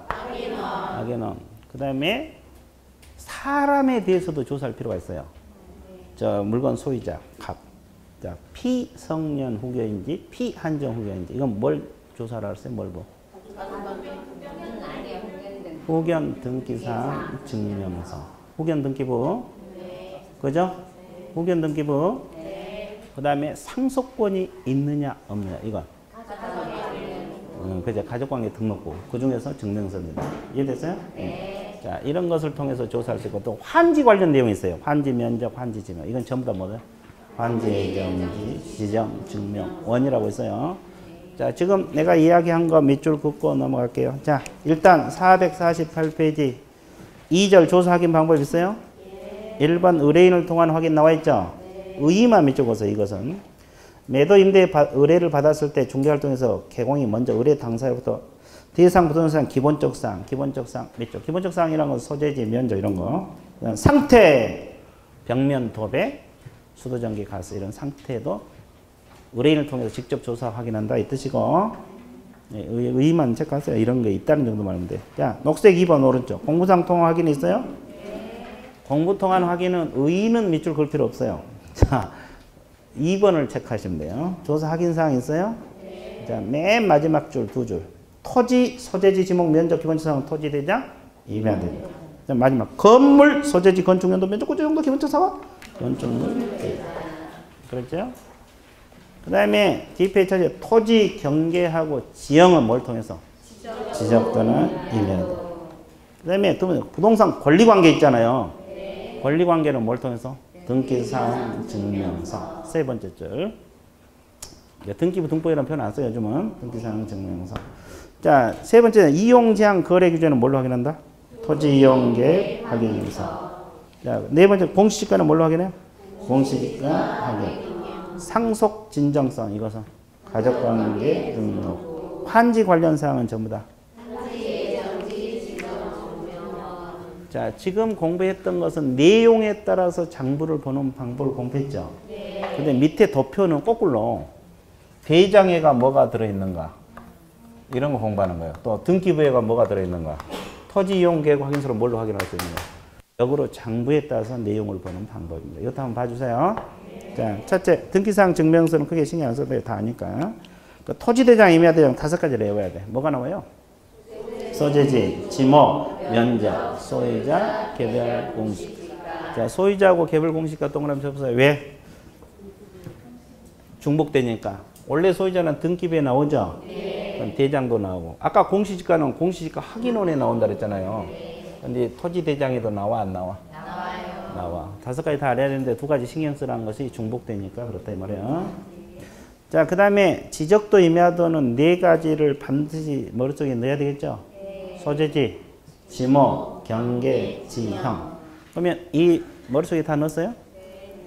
확인원. 그 다음에 사람에 대해서도 조사할 필요가 있어요. 저 물건 소유자, 갑. 자, 피성년 후견인지 피한정 후견인지. 이건 뭘 조사를 했어요? 뭘 보? 후견 등기사항 증명서. 후견 등기부. 그죠? 후견 등기부. 그 다음에 상속권이 있느냐 없느냐 이거. 그죠. 가족관계 등록부. 그 중에서 증명서입니다. 이해됐어요? 네. 자, 이런 것을 통해서 조사할 수 있고 또 환지 관련 내용이 있어요. 환지 면적, 환지 지명. 이건 전부 다 뭐예요? 환지, 정지, 지정, 증명, 원이라고 있어요. 자, 지금 내가 이야기한 거 밑줄 긋고 넘어갈게요. 자, 일단 448페이지 2절 조사 확인 방법 있어요? 1번 의뢰인을 통한 확인 나와 있죠? 의의만 밑줄 긋어요. 이것은 매도 임대 의뢰를 받았을 때 중개활동에서 개공이 먼저 의뢰 당사자부터 대상 부동산 기본적 사항 밑줄. 기본적 사항이란 건 소재지, 면적 이런 거. 그다음 상태, 벽면 도배, 수도전기 가스 이런 상태도 의뢰인을 통해서 직접 조사 확인한다 이 뜻이고, 네, 의의만 체크하세요. 이런 게 있다는 정도만 하면 돼. 자, 녹색 2번 오른쪽 공부상 통화 확인 있어요? 공부 통한 확인은 의의는 밑줄 걸 필요 없어요. 자, 2번을 체크하시면 돼요. 조사 확인 사항 있어요? 자, 맨 마지막 줄 두 줄. 토지, 소재지, 지목, 면적, 기본적 사항, 토지 대장, 임야 대장. 자, 마지막 건물, 소재지, 건축 연도, 면적, 구조 정도, 기본적 사항, 건축물. 그렇죠? 그 다음에 뒷페이지 찾아요. 토지 경계하고 지형은 뭘 통해서? 지적 또는 임야. 그 다음에 부동산 권리관계 있잖아요. 권리관계는 뭘 통해서? 등기사항, 증명서. 세 번째 줄. 등기부 등본이라는 표현 안 써요, 요즘은. 등기사항, 증명서. 자, 세 번째는 이용제한 거래 규제는 뭘로 확인한다? 토지 이용계획 확인서. 자, 네 번째 공시지가는 뭘로 확인해요? 공시지가 확인. 상속 진정성 이것은 가족관계 등록. 환지 관련 사항은 전부 다. 자, 지금 공부했던 것은 내용에 따라서 장부를 보는 방법을 공부했죠. 근데 밑에 도표는 거꾸로 대장에가 뭐가 들어있는가 이런 거 공부하는 거예요. 또 등기부에가 뭐가 들어있는가, 토지 이용 계획 확인서로 뭘로 확인할 수 있는가. 역으로 장부에 따라서 내용을 보는 방법입니다. 이것도 한번 봐주세요. 자, 첫째 등기사항 증명서는 크게 신경 안 써도 돼요. 다 아니까. 그 토지대장, 임야대장 5가지를 외워야 돼. 뭐가 나와요? 소재지, 지목, 면적, 소유자, 개별 공식. 자, 소유자하고 개별 공식과 동그라미 쳐보세요. 왜? 중복되니까. 원래 소유자는 등기부에 나오죠? 그럼 대장도 나오고. 아까 공시지가는 공시지가 확인원에 나온다 그랬잖아요. 근데 토지대장에도 나와, 안 나와? 나와. 5가지 다 알아야 되는데 2가지 신경 쓰라는 것이 중복되니까 그렇다 이 말이에요. 자, 그 다음에 지적도 임야도는 4가지를 반드시 머릿속에 넣어야 되겠죠? 소재지, 지목, 경계, 지형. 그러면 이 머릿속에 다 넣었어요?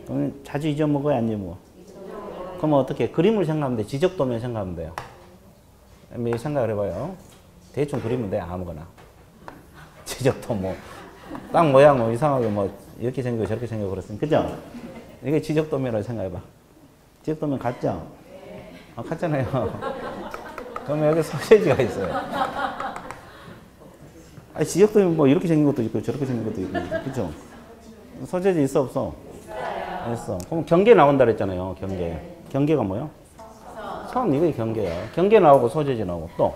그러면 자주 잊어먹어요, 안 잊어먹어? 그러면 어떻게? 그림을 생각하면 돼. 지적도면 생각하면 돼요. 생각을 해봐요. 대충 그리면 돼, 아무거나. 지적도 뭐, 땅 모양 뭐 이상하게 뭐 이렇게 생기고 저렇게 생기고 그렇습니다. 그죠? 이게 지적도면으로 생각해봐. 지적도면 같죠? 같잖아요. 그러면 여기 소재지가 있어요. 아니, 지적도면 뭐 이렇게 생긴 것도 있고 저렇게 생긴 것도 있고, 그죠? 소재지 있어, 없어? 있어. 그럼 경계 나온다 그랬잖아요, 경계. 경계가 뭐야? 선, 이게 경계야. 경계 나오고 소재지 나오고 또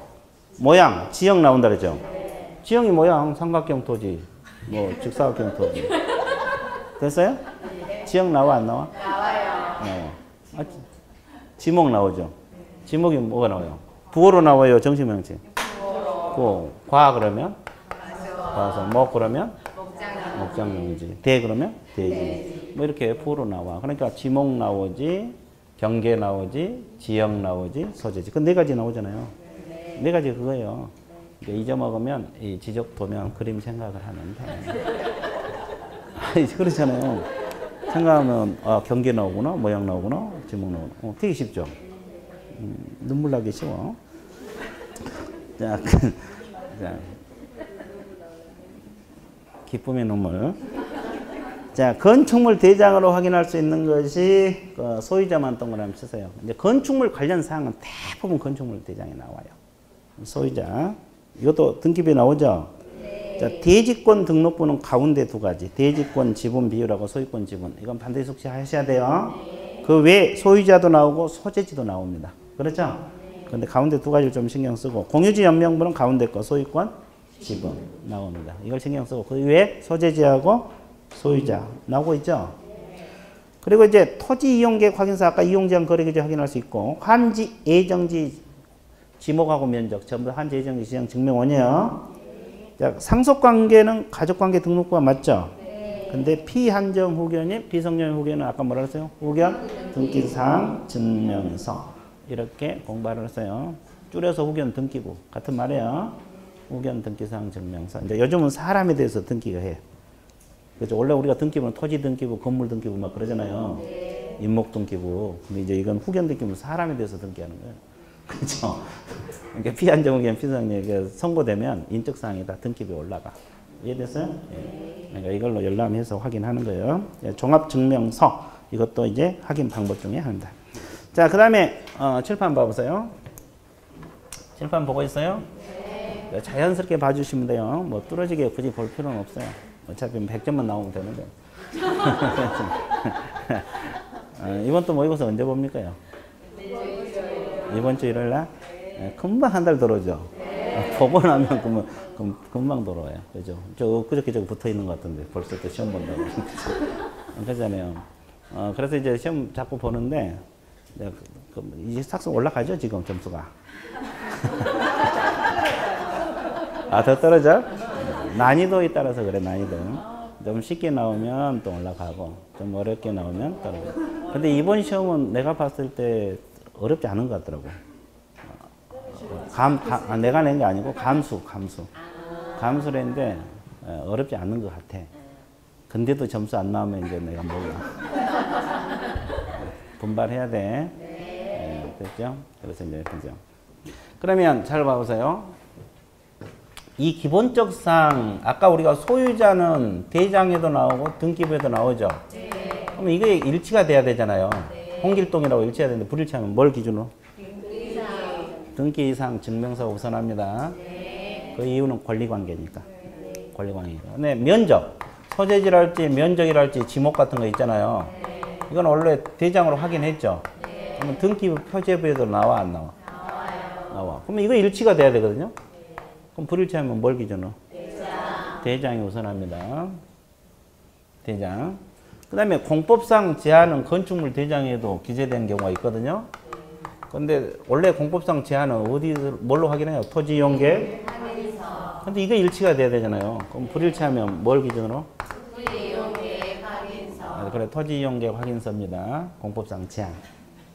모양, 지형 나온다 그랬죠? 지형이 모양, 삼각형 토지, 뭐 직사각형 토지. 됐어요? 지형 나와, 안 나와? 나와요. 아, 지목 나오죠? 지목이 뭐가 나와요? 부호로 나와요, 정식명칭? 부호. 과 그러면? 과서. 목 그러면? 목장명지. 대 그러면? 대지. 뭐 이렇게 부호로 나와. 그러니까 지목 나오지, 경계 나오지, 지형 나오지, 소재지. 그 4가지 나오잖아요. 4가지 그거예요. 그러니까 잊어먹으면 이 지적도면 그림 생각을 하면 돼. 아니, 그렇잖아요. 생각하면 경계 나오구나, 모양 나오구나, 지목 나오구나. 되게 쉽죠? 눈물 나기 쉬워. 자, 자, 기쁨의 눈물. 자, 건축물 대장으로 확인할 수 있는 것이 소유자만 동그라미 치세요. 이제 건축물 관련 사항은 대부분 건축물 대장에 나와요. 소유자. 이것도 등기부에 나오죠? 자, 대지권 등록부는 가운데 2가지. 대지권 지분 비율하고 소유권 지분. 이건 반드시 숙지하셔야 돼요. 그 외에 소유자도 나오고 소재지도 나옵니다. 그렇죠? 근데 가운데 2가지를 좀 신경 쓰고, 공유지 연명부는 가운데 거 소유권 지분 나옵니다. 이걸 신경 쓰고, 그 외에 소재지하고 소유자 나오고 있죠? 그리고 이제 토지 이용계획 확인서 아까 이용제한 거래기재 확인할 수 있고 환지, 예정지, 지목하고 면적 전부 환지, 예정지, 지정 증명원이에요. 자, 상속관계는 가족관계 등록부가 맞죠? 근데 피한정 후견인, 피성년 후견은 아까 뭐라 그랬어요? 후견, 등기사항, 증명서 이렇게 공부를 했어요. 줄여서 후견, 등기부 같은 말이에요. 후견, 등기사항, 증명서. 이제 요즘은 사람에 대해서 등기가 해. 그죠? 원래 우리가 등기부는 토지 등기부, 건물 등기부 막 그러잖아요. 임목 등기부. 근데 이제 이건 후견 등기부는 사람에 대해서 등기하는 거예요. 그죠? 그러니까 피한정 후견, 피성년 선고되면 인적사항이 다 등기부에 올라가. 이해됐어요? 예. 그러니까 이걸로 열람해서 확인하는 거예요. 종합증명서 이것도 이제 확인 방법 중에 하나입니다. 자, 그 다음에 칠판 봐보세요. 칠판 보고 있어요? 네. 자연스럽게 봐주시면 돼요. 뭐 뚫어지게 굳이 볼 필요는 없어요. 어차피 100점만 나오면 되는데. 이번 또 모의고사 언제 봅니까요? 이번 주 일요일 날? 금방 한 달 들어오죠. 보고 나면 금방 돌아와요. 그죠? 그저께 저거 붙어 있는 것 같은데 벌써 또 시험 본다고. 그러잖아요. 그래서 이제 시험 자꾸 보는데, 이제 싹싹 올라가죠, 지금 점수가. 아, 더 떨어져? 난이도에 따라서 그래, 난이도. 좀 쉽게 나오면 또 올라가고, 좀 어렵게 나오면 떨어져. 근데 이번 시험은 내가 봤을 때 어렵지 않은 것 같더라고. 내가 낸 게 아니고 감수랬는데 어렵지 않는 것 같아. 근데도 점수 안 나오면 이제 내가 몰라. 분발해야 돼. 네, 됐죠? 그래서 이제 그죠. 그러면 잘 봐보세요. 이 기본적 사항 아까 우리가 소유자는 대장에도 나오고 등기부에도 나오죠. 그럼 이게 일치가 돼야 되잖아요. 홍길동이라고 일치가 되는데 불일치하면 뭘 기준으로? 등기이상 증명서가 우선합니다. 그 이유는 권리관계니까. 권리관계니까. 근데 면적, 소재지랄지 면적이랄지 지목 같은 거 있잖아요. 이건 원래 대장으로 확인했죠. 그러면 등기부 표제부에도 나와 안 나와? 나와. 그러면 이거 일치가 돼야 되거든요. 그럼 불일치하면 뭘 기준으로? 대장이 우선합니다. 대장. 그 다음에 공법상 제한은 건축물 대장에도 기재된 경우가 있거든요. 근데 원래 공법상 제한은 뭘로 확인해요? 토지 이용계? 근데 이거 일치가 돼야 되잖아요. 그럼 불일치하면 뭘 기준으로? 토지 이용계 확인서. 그래, 토지 이용계 확인서입니다. 공법상 제한.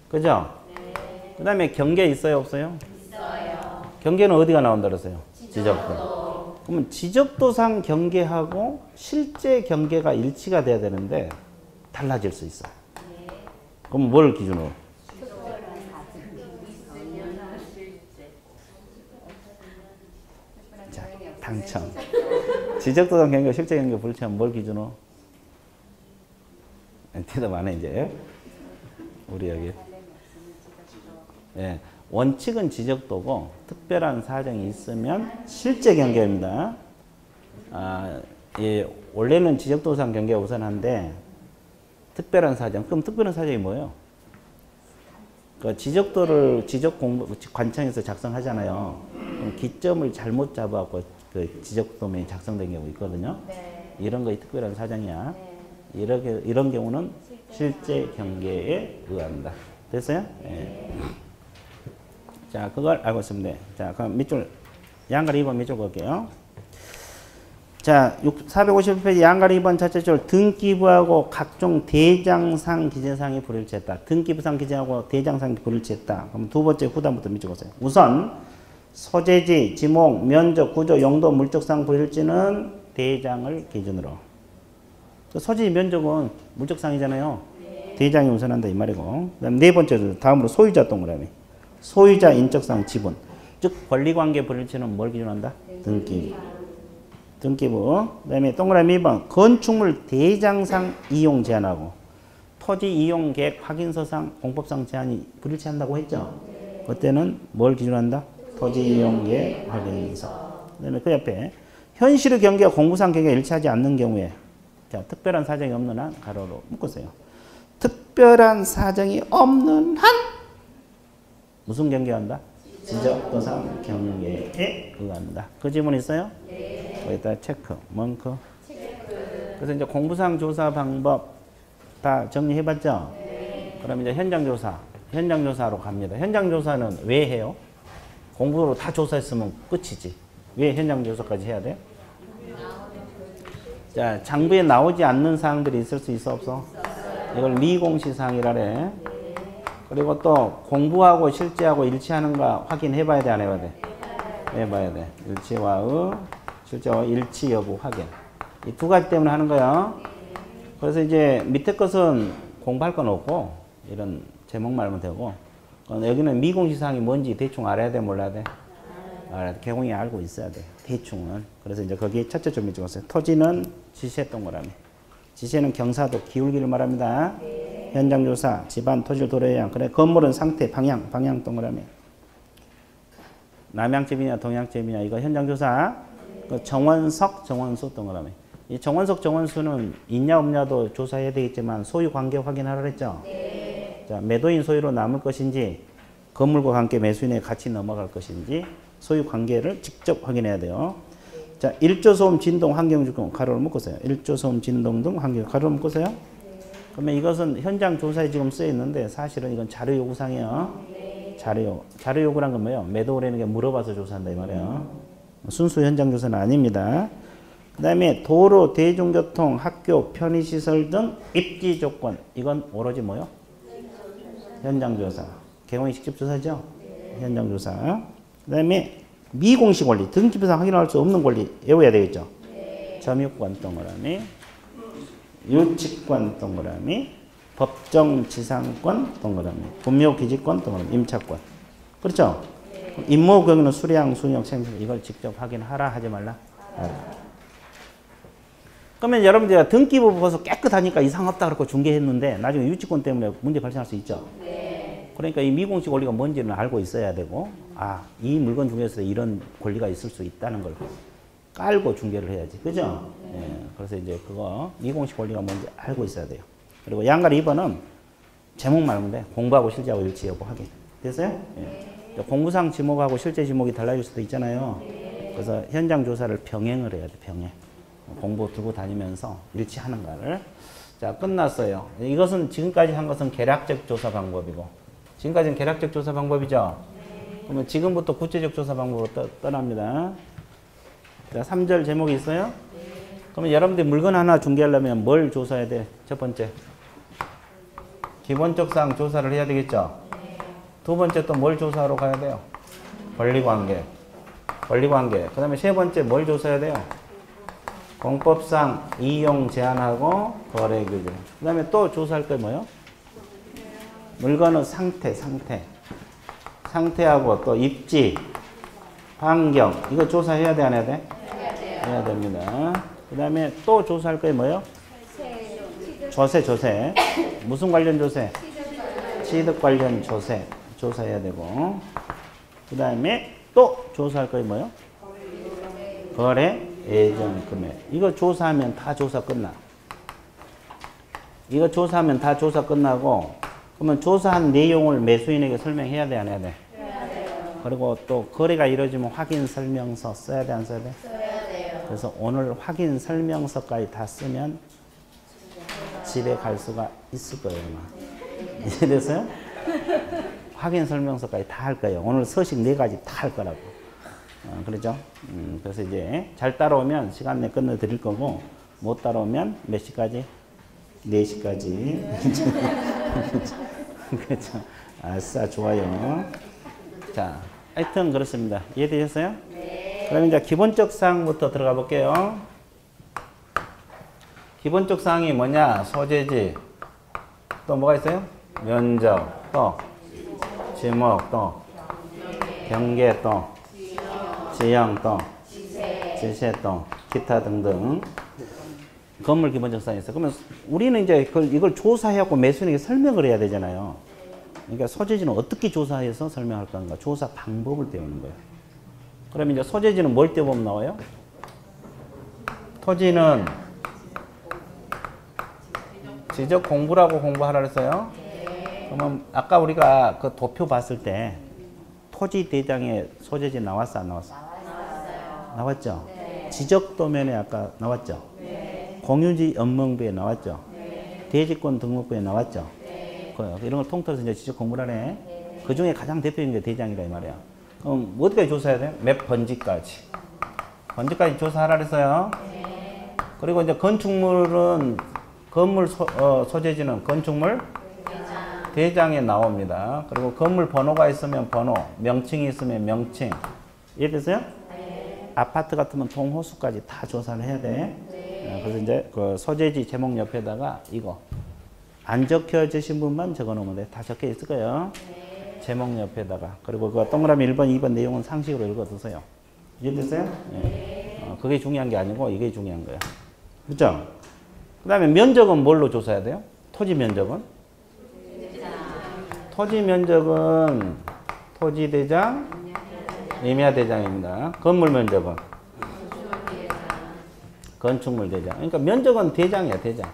그죠? 네. 그 다음에 경계 있어요, 없어요? 있어요. 경계는 어디가 나온다 그랬어요? 지적도. 그러면 지적도상 경계하고 실제 경계가 일치가 돼야 되는데 달라질 수 있어요. 네. 그럼 뭘 기준으로? 당첨. 지적도상 경계, 실제 경계 불일치하면 뭘 기준으로? 대답 안 해, 이제. 우리 여기. 예. 원칙은 지적도고, 특별한 사정이 있으면 실제 경계입니다. 예. 원래는 지적도상 경계가 우선한데, 특별한 사정. 그럼 특별한 사정이 뭐예요? 그 지적도를 관청에서 작성하잖아요. 그럼 기점을 잘못 잡아갖고 그 지적도면이 작성된 경우 있거든요. 네. 이런 거에 특별한 사정이야. 네. 이런 경우는 실제 경계에 의한다. 됐어요? 네. 자, 그걸 알고 있으면 돼. 자, 그럼 밑줄, 양가리 2번 밑줄 볼게요. 자, 451페이지 양가리 2번 첫째 줄 등기부하고 각종 대장상 기재사항이 불일치했다. 등기부상 기재하고 대장상 불일치했다. 그럼 두 번째 후단부터 밑줄 보세요. 우선 소재지, 지목, 면적, 구조, 용도, 물적상 불일치는 대장을 기준으로. 소재지, 면적은 물적상이잖아요. 네. 대장이 우선한다 이 말이고. 그다음 네 번째 다음으로 소유자 동그라미. 소유자, 인적상, 지분. 즉 권리관계 불일치는 뭘 기준한다? 등기부. 등기부. 그다음에 동그라미 2번 건축물 대장상 이용 제한하고 토지 이용 계획 확인서상 공법상 제한이 불일치한다고 했죠. 네. 그때는 뭘 기준한다? 토지 이용계 확인서. 그다음에 그 옆에 현실의 경계와 공구상 경계가 일치하지 않는 경우에 자, 특별한 사정이 없는 한 가로로 묶으세요. 특별한 사정이 없는 한 무슨 경계한다? 지적도상 경계에 의한다. 그 질문 있어요? 네. 거기다 체크. 뭔크? 체크. 그래서 이제 공부상 조사 방법 다 정리해봤죠? 그럼 이제 현장조사. 현장조사로 갑니다. 현장조사는 왜 해요? 공부로 다 조사했으면 끝이지. 왜 현장조사까지 해야 돼? 자, 장부에 나오지 않는 사항들이 있을 수 있어, 없어? 이걸 미공시사항이라래. 그리고 또 공부하고 실제하고 일치하는가 확인해봐야 돼, 안 해봐야 돼? 해봐야 돼. 일치와의, 실제와 일치 여부 확인. 이 두 가지 때문에 하는 거야. 그래서 이제 밑에 것은 공부할 건 없고, 이런 제목만 알면 되고, 여기는 미공시사항이 뭔지 대충 알아야 돼, 몰라야 돼? 알아야 돼. 개공이 알고 있어야 돼. 대충은. 그래서 이제 거기에 첫째 점이 적었어요. 토지는 지세 동그라미. 지세는 경사도, 기울기를 말합니다. 현장조사, 집안, 토질, 도로양. 그래, 건물은 상태, 방향 동그라미. 남양집이냐, 동양집이냐, 이거 현장조사. 그 정원석, 정원수 동그라미. 이 정원석, 정원수는 있냐, 없냐도 조사해야 되겠지만, 소유 관계 확인하라 그랬죠? 자, 매도인 소유로 남을 것인지, 건물과 함께 매수인의 같이 넘어갈 것인지, 소유 관계를 직접 확인해야 돼요. 자, 일조소음, 진동, 환경주공, 가로를 묶으세요. 일조소음, 진동 등 환경, 가로를 묶으세요. 그러면 이것은 현장 조사에 지금 쓰여 있는데 사실은 이건 자료 요구상이에요. 자료 요구란 건 뭐예요? 매도라는 게 물어봐서 조사한다 이 말이에요. 순수 현장 조사는 아닙니다. 그 다음에 도로, 대중교통, 학교, 편의시설 등 입지 조건. 이건 오로지 뭐요? 현장 조사. 개공이 직접 조사죠? 현장 조사. 그 다음에 미공식 권리. 등기부상 확인할 수 없는 권리 외워야 되겠죠? 점유권 동그라미. 유치권 동그라미, 법정지상권 동그라미, 분묘기지권 동그라미, 임차권. 그렇죠? 임무 경우는 수량, 순역, 생산 이걸 직접 확인하라 하지 말라. 그러면 여러분들 등기부 보고서 깨끗하니까 이상 없다 그렇고 중개했는데 나중에 유치권 때문에 문제 발생할 수 있죠. 그러니까 이 미공식 권리가 뭔지는 알고 있어야 되고, 아, 이 물건 중에서 이런 권리가 있을 수 있다는 걸 깔고 중개를 해야지. 그죠? 예, 그래서 이제 그거 미공식 권리가 뭔지 알고 있어야 돼요. 그리고 양가리 2번은 제목만 알면 돼. 공부하고 실제하고 일치 여부 확인. 됐어요? 예. 공부상 지목하고 실제 지목이 달라질 수도 있잖아요. 그래서 현장 조사를 병행을 해야 돼. 병행. 공부 들고 다니면서 일치하는가를. 자, 끝났어요. 이것은 지금까지 한 것은 계략적 조사 방법이고, 지금까지는 계략적 조사 방법이죠. 그러면 지금부터 구체적 조사 방법으로 떠납니다. 자, 3절 제목이 있어요? 그러면 여러분들이 물건 하나 중개하려면 뭘 조사해야 돼? 첫 번째. 기본적 사항 조사를 해야 되겠죠? 두 번째 또 뭘 조사하러 가야 돼요? 권리관계. 권리관계. 그 다음에 세 번째 뭘 조사해야 돼요? 공법상 이용 제한하고 거래 규제. 그 다음에 또 조사할 게 뭐예요? 물건의 상태. 상태하고 또 입지, 환경. 이거 조사해야 돼, 안 해야 돼? 해야 됩니다. 그 다음에 또 조사할 게 뭐예요? 조세. 무슨 관련 조세? 취득 관련 조세. 조사해야 되고. 그 다음에 또 조사할 게 뭐예요? 거래, 예정, 금액. 이거 조사하면 다 조사 끝나. 이거 조사하면 다 조사 끝나고, 그러면 조사한 내용을 매수인에게 설명해야 돼, 안 해야 돼? 그리고 또 거래가 이루어지면 확인 설명서 써야 돼, 안 써야 돼? 써야 돼요. 그래서 오늘 확인 설명서까지 다 쓰면 집에 갈 수가 있을 거예요, 아마. 이해됐어요? 확인 설명서까지 다 할 거예요. 오늘 서식 4가지 다 할 거라고. 그렇죠? 그래서 이제 잘 따라오면 시간 내 끝내 드릴 거고, 못 따라오면 몇 시까지? 4시까지. 그렇죠? 아싸, 좋아요. 자, 하여튼 그렇습니다. 이해되셨어요? 네. 그럼 이제 기본적 사항부터 들어가 볼게요. 기본적 사항이 뭐냐? 소재지. 또 뭐가 있어요? 면적. 또 지목. 또 경계. 또 지형. 또 지세. 또 기타 등등. 건물 기본적 사항이 있어요. 그러면 우리는 이제 이걸 조사해갖고 매수인에게 설명을 해야 되잖아요. 그러니까 소재지는 어떻게 조사해서 설명할 건가? 조사 방법을 배우는 거예요. 그럼 이제 소재지는 뭘 떼보면 나와요? 토지는 지적 공부라고 공부하라 그랬어요. 그러면 아까 우리가 그 도표 봤을 때 토지 대장에 소재지 나왔어, 안 나왔어? 나왔죠? 지적 도면에 아까 나왔죠? 공유지 연명부에 나왔죠? 대지권 등록부에 나왔죠? 이런 걸 통틀어서 이제 지적 공부를 하네. 그 중에 가장 대표적인 게 대장이라 이 말이야. 그럼 어디까지 조사해야 돼? 몇 번지까지. 번지까지 조사하라 그랬어요. 그리고 이제 건축물은 건물 소재지는 건축물 대장에 나옵니다. 그리고 건물 번호가 있으면 번호, 명칭이 있으면 명칭. 이해됐어요? 아파트 같으면 동호수까지 다 조사를 해야 돼. 그래서 이제 그 소재지 제목 옆에다가 이거 안 적혀주신 분만 적어놓으면 돼. 다 적혀 있을 거예요. 제목 옆에다가. 그리고 그 동그라미 1번, 2번 내용은 상식으로 읽어두세요. 이해됐어요? 그게 중요한 게 아니고 이게 중요한 거예요. 그렇죠? 그 다음에 면적은 뭘로 조사해야 돼요? 토지 면적은? 토지 면적은 토지대장, 임야대장입니다. 건물 면적은? 건축물 대장. 그러니까 면적은 대장이야, 대장.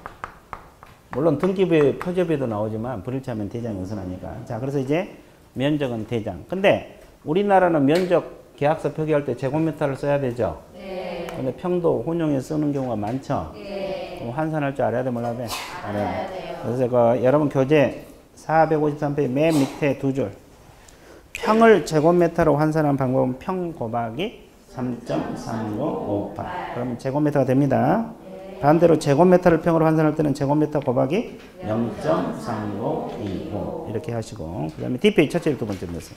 물론 등기부에 표제비도 나오지만 불일치하면 대장이 우선하니까. 자, 그래서 이제 면적은 대장. 근데 우리나라는 면적 계약서 표기할 때 제곱미터를 써야 되죠? 근데 평도 혼용에 쓰는 경우가 많죠? 환산할 줄 알아야 돼, 몰라야 돼? 알아야 돼. 그래서 그 여러분 교재 453페이지 맨 밑에 두 줄. 평을 제곱미터로 환산한 방법은 평 곱하기 3.3058. 그러면 제곱미터가 됩니다. 반대로 제곱미터를 평으로 환산할 때는 제곱미터 곱하기 0.3525 이렇게 하시고, 그 다음에 DPA 첫째 두 번째 넣으세요.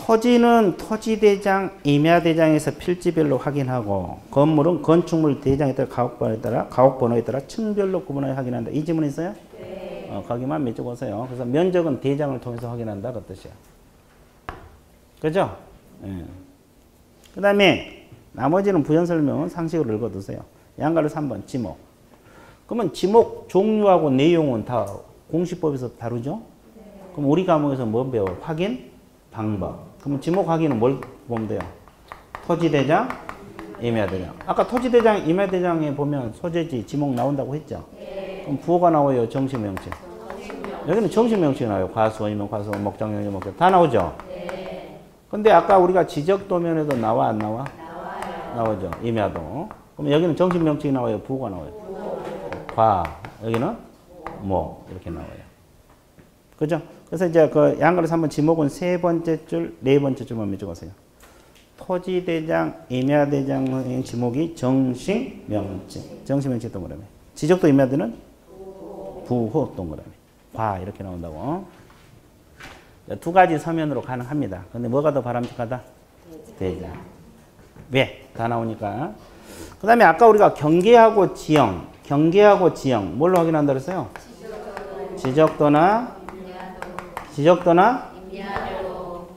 토지는 토지대장, 임야대장에서 필지별로 확인하고, 건물은 건축물 대장에 따라 가옥번호에 따라 층별로 구분하여 확인한다. 이 지문 있어요? 거기만 몇 줄 보세요. 그래서 면적은 대장을 통해서 확인한다 그 뜻이야. 그죠? 그 다음에 나머지는 부연 설명은 상식으로 읽어두세요. 양가로 3번 지목. 그러면 지목 종류하고 내용은 다 공시법에서 다루죠? 그럼 우리 과목에서 뭐 배워? 확인 방법. 그럼 지목 확인은 뭘 보면 돼요? 토지대장, 임야대장. 아까 토지대장, 임야대장에 보면 소재지, 지목 나온다고 했죠? 그럼 부호가 나와요? 정식명칭? 여기는 정식명칭이 나와요. 과수, 아니면 과수, 목장, 영역, 목장. 다 나오죠? 근데 아까 우리가 지적도면에도 나와, 안 나와? 나오죠. 임야도. 그럼 여기는 정식명칭이 나와요? 부호가 나와요? 과. 여기는 뭐. 이렇게 나와요. 그죠? 그래서 이제 그 양가로 3번 지목은 세 번째 줄, 네 번째 줄만 적으세요. 토지대장, 임야대장 지목이 정식명칭. 정식명칭 동그라미. 지적도 임야대는 부호 동그라미. 과 이렇게 나온다고. 두 가지 서면으로 가능합니다. 근데 뭐가 더 바람직하다? 대장. 왜? 다 나오니까. 그 다음에 아까 우리가 경계하고 지형, 뭘로 확인한다 그랬어요? 지적도나 임야도.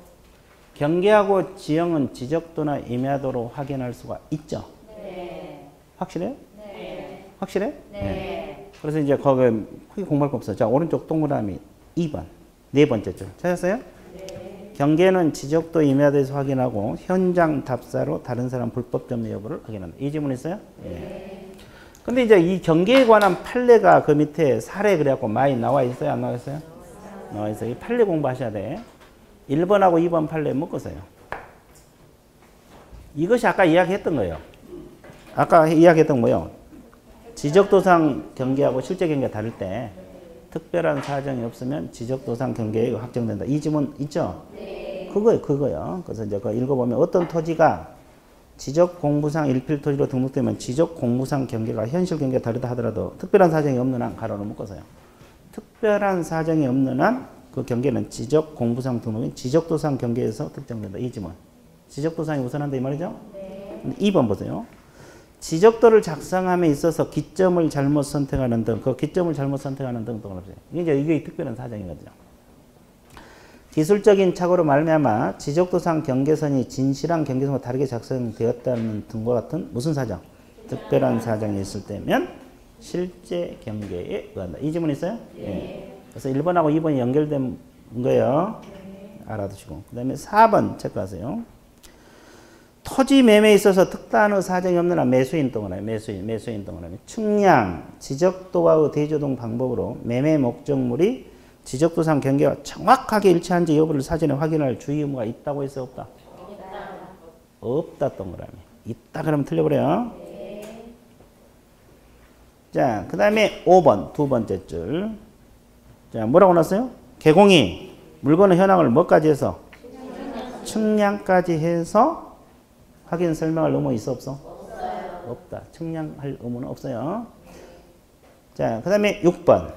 경계하고 지형은 지적도나 임야도로 확인할 수가 있죠? 네. 확실해요? 네. 확실해? 네. 그래서 이제 거기 크게 공부할 거 없어. 자, 오른쪽 동그라미 2번. 네 번째 줄. 찾았어요? 네. 경계는 지적도 임야도에서 확인하고 현장 답사로 다른 사람 불법 점유 여부를 확인한다. 이 질문 있어요? 네. 근데 이제 이 경계에 관한 판례가 그 밑에 사례 그래갖고 많이 나와 있어요? 안 나와 있어요? 나와 있어요. 이 판례 공부하셔야 돼. 1번하고 2번 판례 묶으세요. 이것이 아까 이야기했던 거예요. 아까 이야기했던 뭐요? 지적도상 경계하고 실제 경계가 다를 때 특별한 사정이 없으면 지적도상 경계가 확정된다. 이 지문 있죠? 네. 그거요. 그래서 이제 그거 읽어보면 어떤 토지가 지적공부상 일필토지로 등록되면 지적공부상 경계가 현실 경계가 다르다 하더라도 특별한 사정이 없는 한 가로로 묶어서요. 특별한 사정이 없는 한 그 경계는 지적공부상 등록인 지적도상 경계에서 특정된다. 이 지문. 지적도상이 우선한다 이 말이죠? 네. 2번 보세요. 지적도를 작성함에 있어서 기점을 잘못 선택하는 등, 그 기점을 잘못 선택하는 등 동그라미. 이게 특별한 사정이거든요. 기술적인 착오로 말미암아 지적도상 경계선이 진실한 경계선과 다르게 작성되었다는 등과 같은 무슨 사정? 특별한 사정이 있을 때면 실제 경계에 의한다. 이 지문 있어요? 네. 그래서 1번하고 2번이 연결된 거예요. 알아두시고. 그 다음에 4번 체크하세요. 토지 매매에 있어서 특단의 사정이 없는 한 매수인 동그라미, 매수인 동그라미. 측량, 지적도와의 대조동 방법으로 매매 목적물이 지적도상 경계와 정확하게 일치한지 여부를 사전에 확인할 주의 의무가 있다고 했어, 없다? 없다 동그라미. 있다 그러면 틀려버려요. 자, 그 다음에 5번, 두 번째 줄. 자, 뭐라고 나왔어요? 개공이 물건의 현황을 뭐까지 해서? 측량까지 해서 확인 설명할 의무 있어, 없어? 없어요. 없다. 측량할 의무는 없어요. 자, 그 다음에 6번.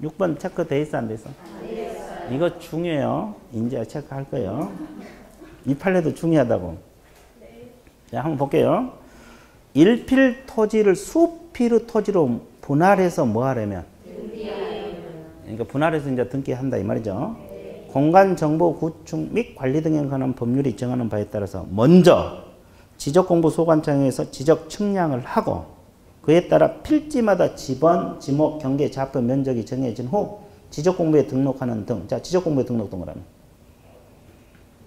6번 체크돼 있어, 안 돼 있어? 안 돼 있어요. 이거 중요해요. 이제 체크할 거예요. 이 판례도 중요하다고. 네. 자, 한번 볼게요. 일필 토지를 수필의 토지로 분할해서 뭐 하려면? 그러니까 분할해서 이제 등기한다 이 말이죠. 네. 공간 정보 구축 및 관리 등에 관한 법률이 정하는 바에 따라서 먼저 지적공부 소관청에서 지적 측량을 하고 그에 따라 필지마다 지번, 지목, 경계, 좌표, 면적이 정해진 후 지적공부에 등록하는 등. 자, 지적공부에 등록 동그라미.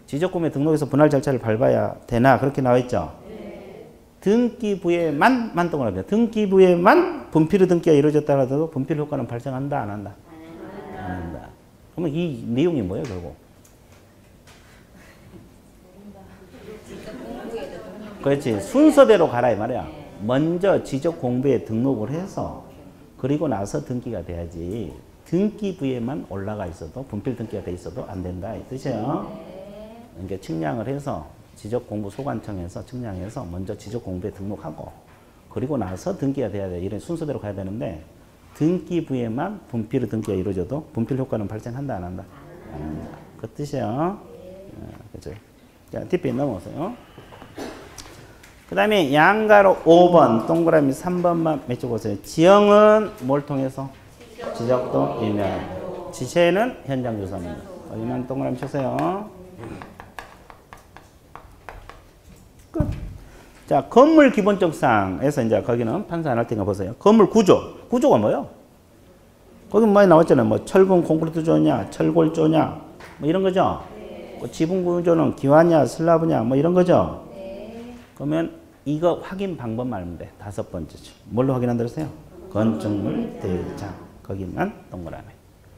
지적공부에 등록해서 분할 절차를 밟아야 되나 그렇게 나와 있죠. 네. 등기부에만 동그라미입니다. 등기부에만 분필의 등기가 이루어졌다 하더라도 분필 효과는 발생한다 안 한다? 안 한다. 그러면 이 내용이 뭐예요 결국? 그렇지. 순서대로 가라 이 말이야. 먼저 지적공부에 등록을 해서 그리고 나서 등기가 돼야지 등기부에만 올라가 있어도 분필 등기가 돼 있어도 안 된다 이 뜻이에요. 그러니까 측량을 해서 지적공부 소관청에서 측량해서 먼저 지적공부에 등록하고 그리고 나서 등기가 돼야 돼. 이런 순서대로 가야 되는데 등기부에만 분필의 등기가 이루어져도 분필 효과는 발생한다 안 한다? 안 한다. 그 뜻이에요. 그렇죠. 자, 뒷배 넘어오세요. 그 다음에 양가로 5번, 동그라미 3번만 맺혀보세요. 지형은 뭘 통해서? 지적도 임야. 지체는 현장 조사입니다. 여기만 동그라미 쳐세요. 끝. 자, 건물 기본적 사항에서 이제 거기는 판사 안 할 테니까 보세요. 건물 구조. 구조가 뭐예요? 거기 많이 나왔잖아요. 뭐 철근 콘크리트 조냐, 철골 조냐, 뭐 이런 거죠. 뭐 지붕 구조는 기와냐, 슬라브냐, 뭐 이런 거죠. 그러면 이거 확인 방법만 알면 돼. 다섯 번째죠. 뭘로 확인한다 그랬어요? 건축물 대장. 거기만 동그라미.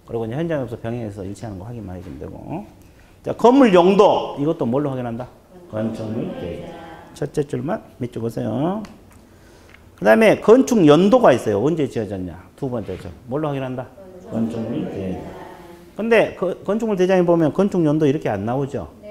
그리고 이제 현장에서 병행해서 일치하는 거 확인만 해주면 되고. 자, 건물 용도. 이것도 뭘로 확인한다? 건축물 대장. 첫째 줄만 밑줄 보세요. 그 다음에 건축 연도가 있어요. 언제 지어졌냐? 두 번째 줄. 뭘로 확인한다? 건축물 대장. 근데 그 건축물 대장에 보면 건축 연도 이렇게 안 나오죠?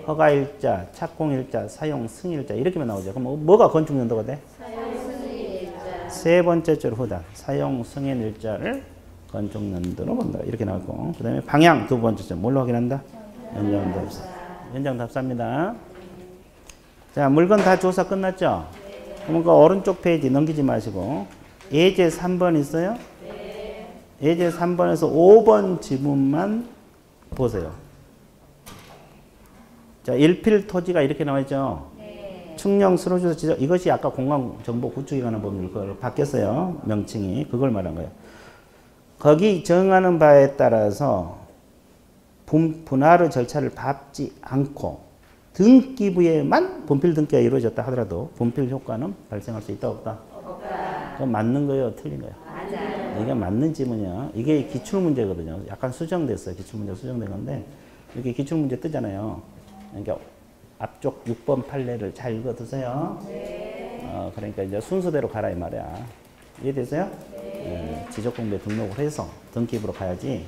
허가일자, 착공일자, 사용 승인일자 이렇게만 나오죠. 그럼 뭐가 건축 연도가 돼? 사용 승인일자. 세 번째 줄 후다. 사용 승인일자를 건축 연도로 본다. 이렇게 나오고. 그 다음에 방향 두 번째 줄. 뭘로 확인한다? 현장 답사. 현장 답사입니다. 자, 물건 다 조사 끝났죠? 네. 그럼 그 오른쪽 페이지 넘기지 마시고 예제 3번 있어요? 네. 예제 3번에서 5번 지문만 보세요. 자, 일필 토지가 이렇게 나와 있죠? 네. 측량 수로주소 지적. 이것이 아까 공간 정보 구축에 관한 법률 그걸 바뀌었어요. 명칭이. 그걸 말한 거예요. 거기 정하는 바에 따라서 분할의 절차를 밟지 않고 등기부에만 분필 등기가 이루어졌다 하더라도 분필 효과는 발생할 수 있다 없다? 없다. 그건 맞는 거예요? 틀린 거예요? 맞아요. 이게 맞는 지문이야. 이게 기출문제거든요. 약간 수정됐어요. 기출문제 수정된 건데 이렇게 기출문제 뜨잖아요. 그러니까 앞쪽 6번 판례를 잘 읽어두세요. 네. 그러니까 이제 순서대로 가라 이 말이야. 이해되세요? 네. 지적공부에 등록을 해서 등기부로 가야지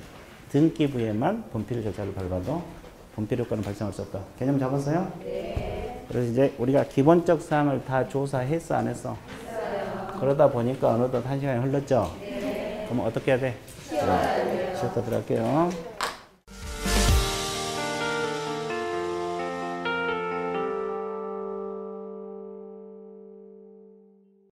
등기부에만 분필 절차를 밟아도 분필 효과는 발생할 수 없다. 개념 잡았어요? 네. 그래서 이제 우리가 기본적 사항을 다 조사했어 안 했어? 했어요. 그러다 보니까 어느덧 1시간이 흘렀죠? 네. 그럼 어떻게 해야 돼? 쉬었다 들어갈게요.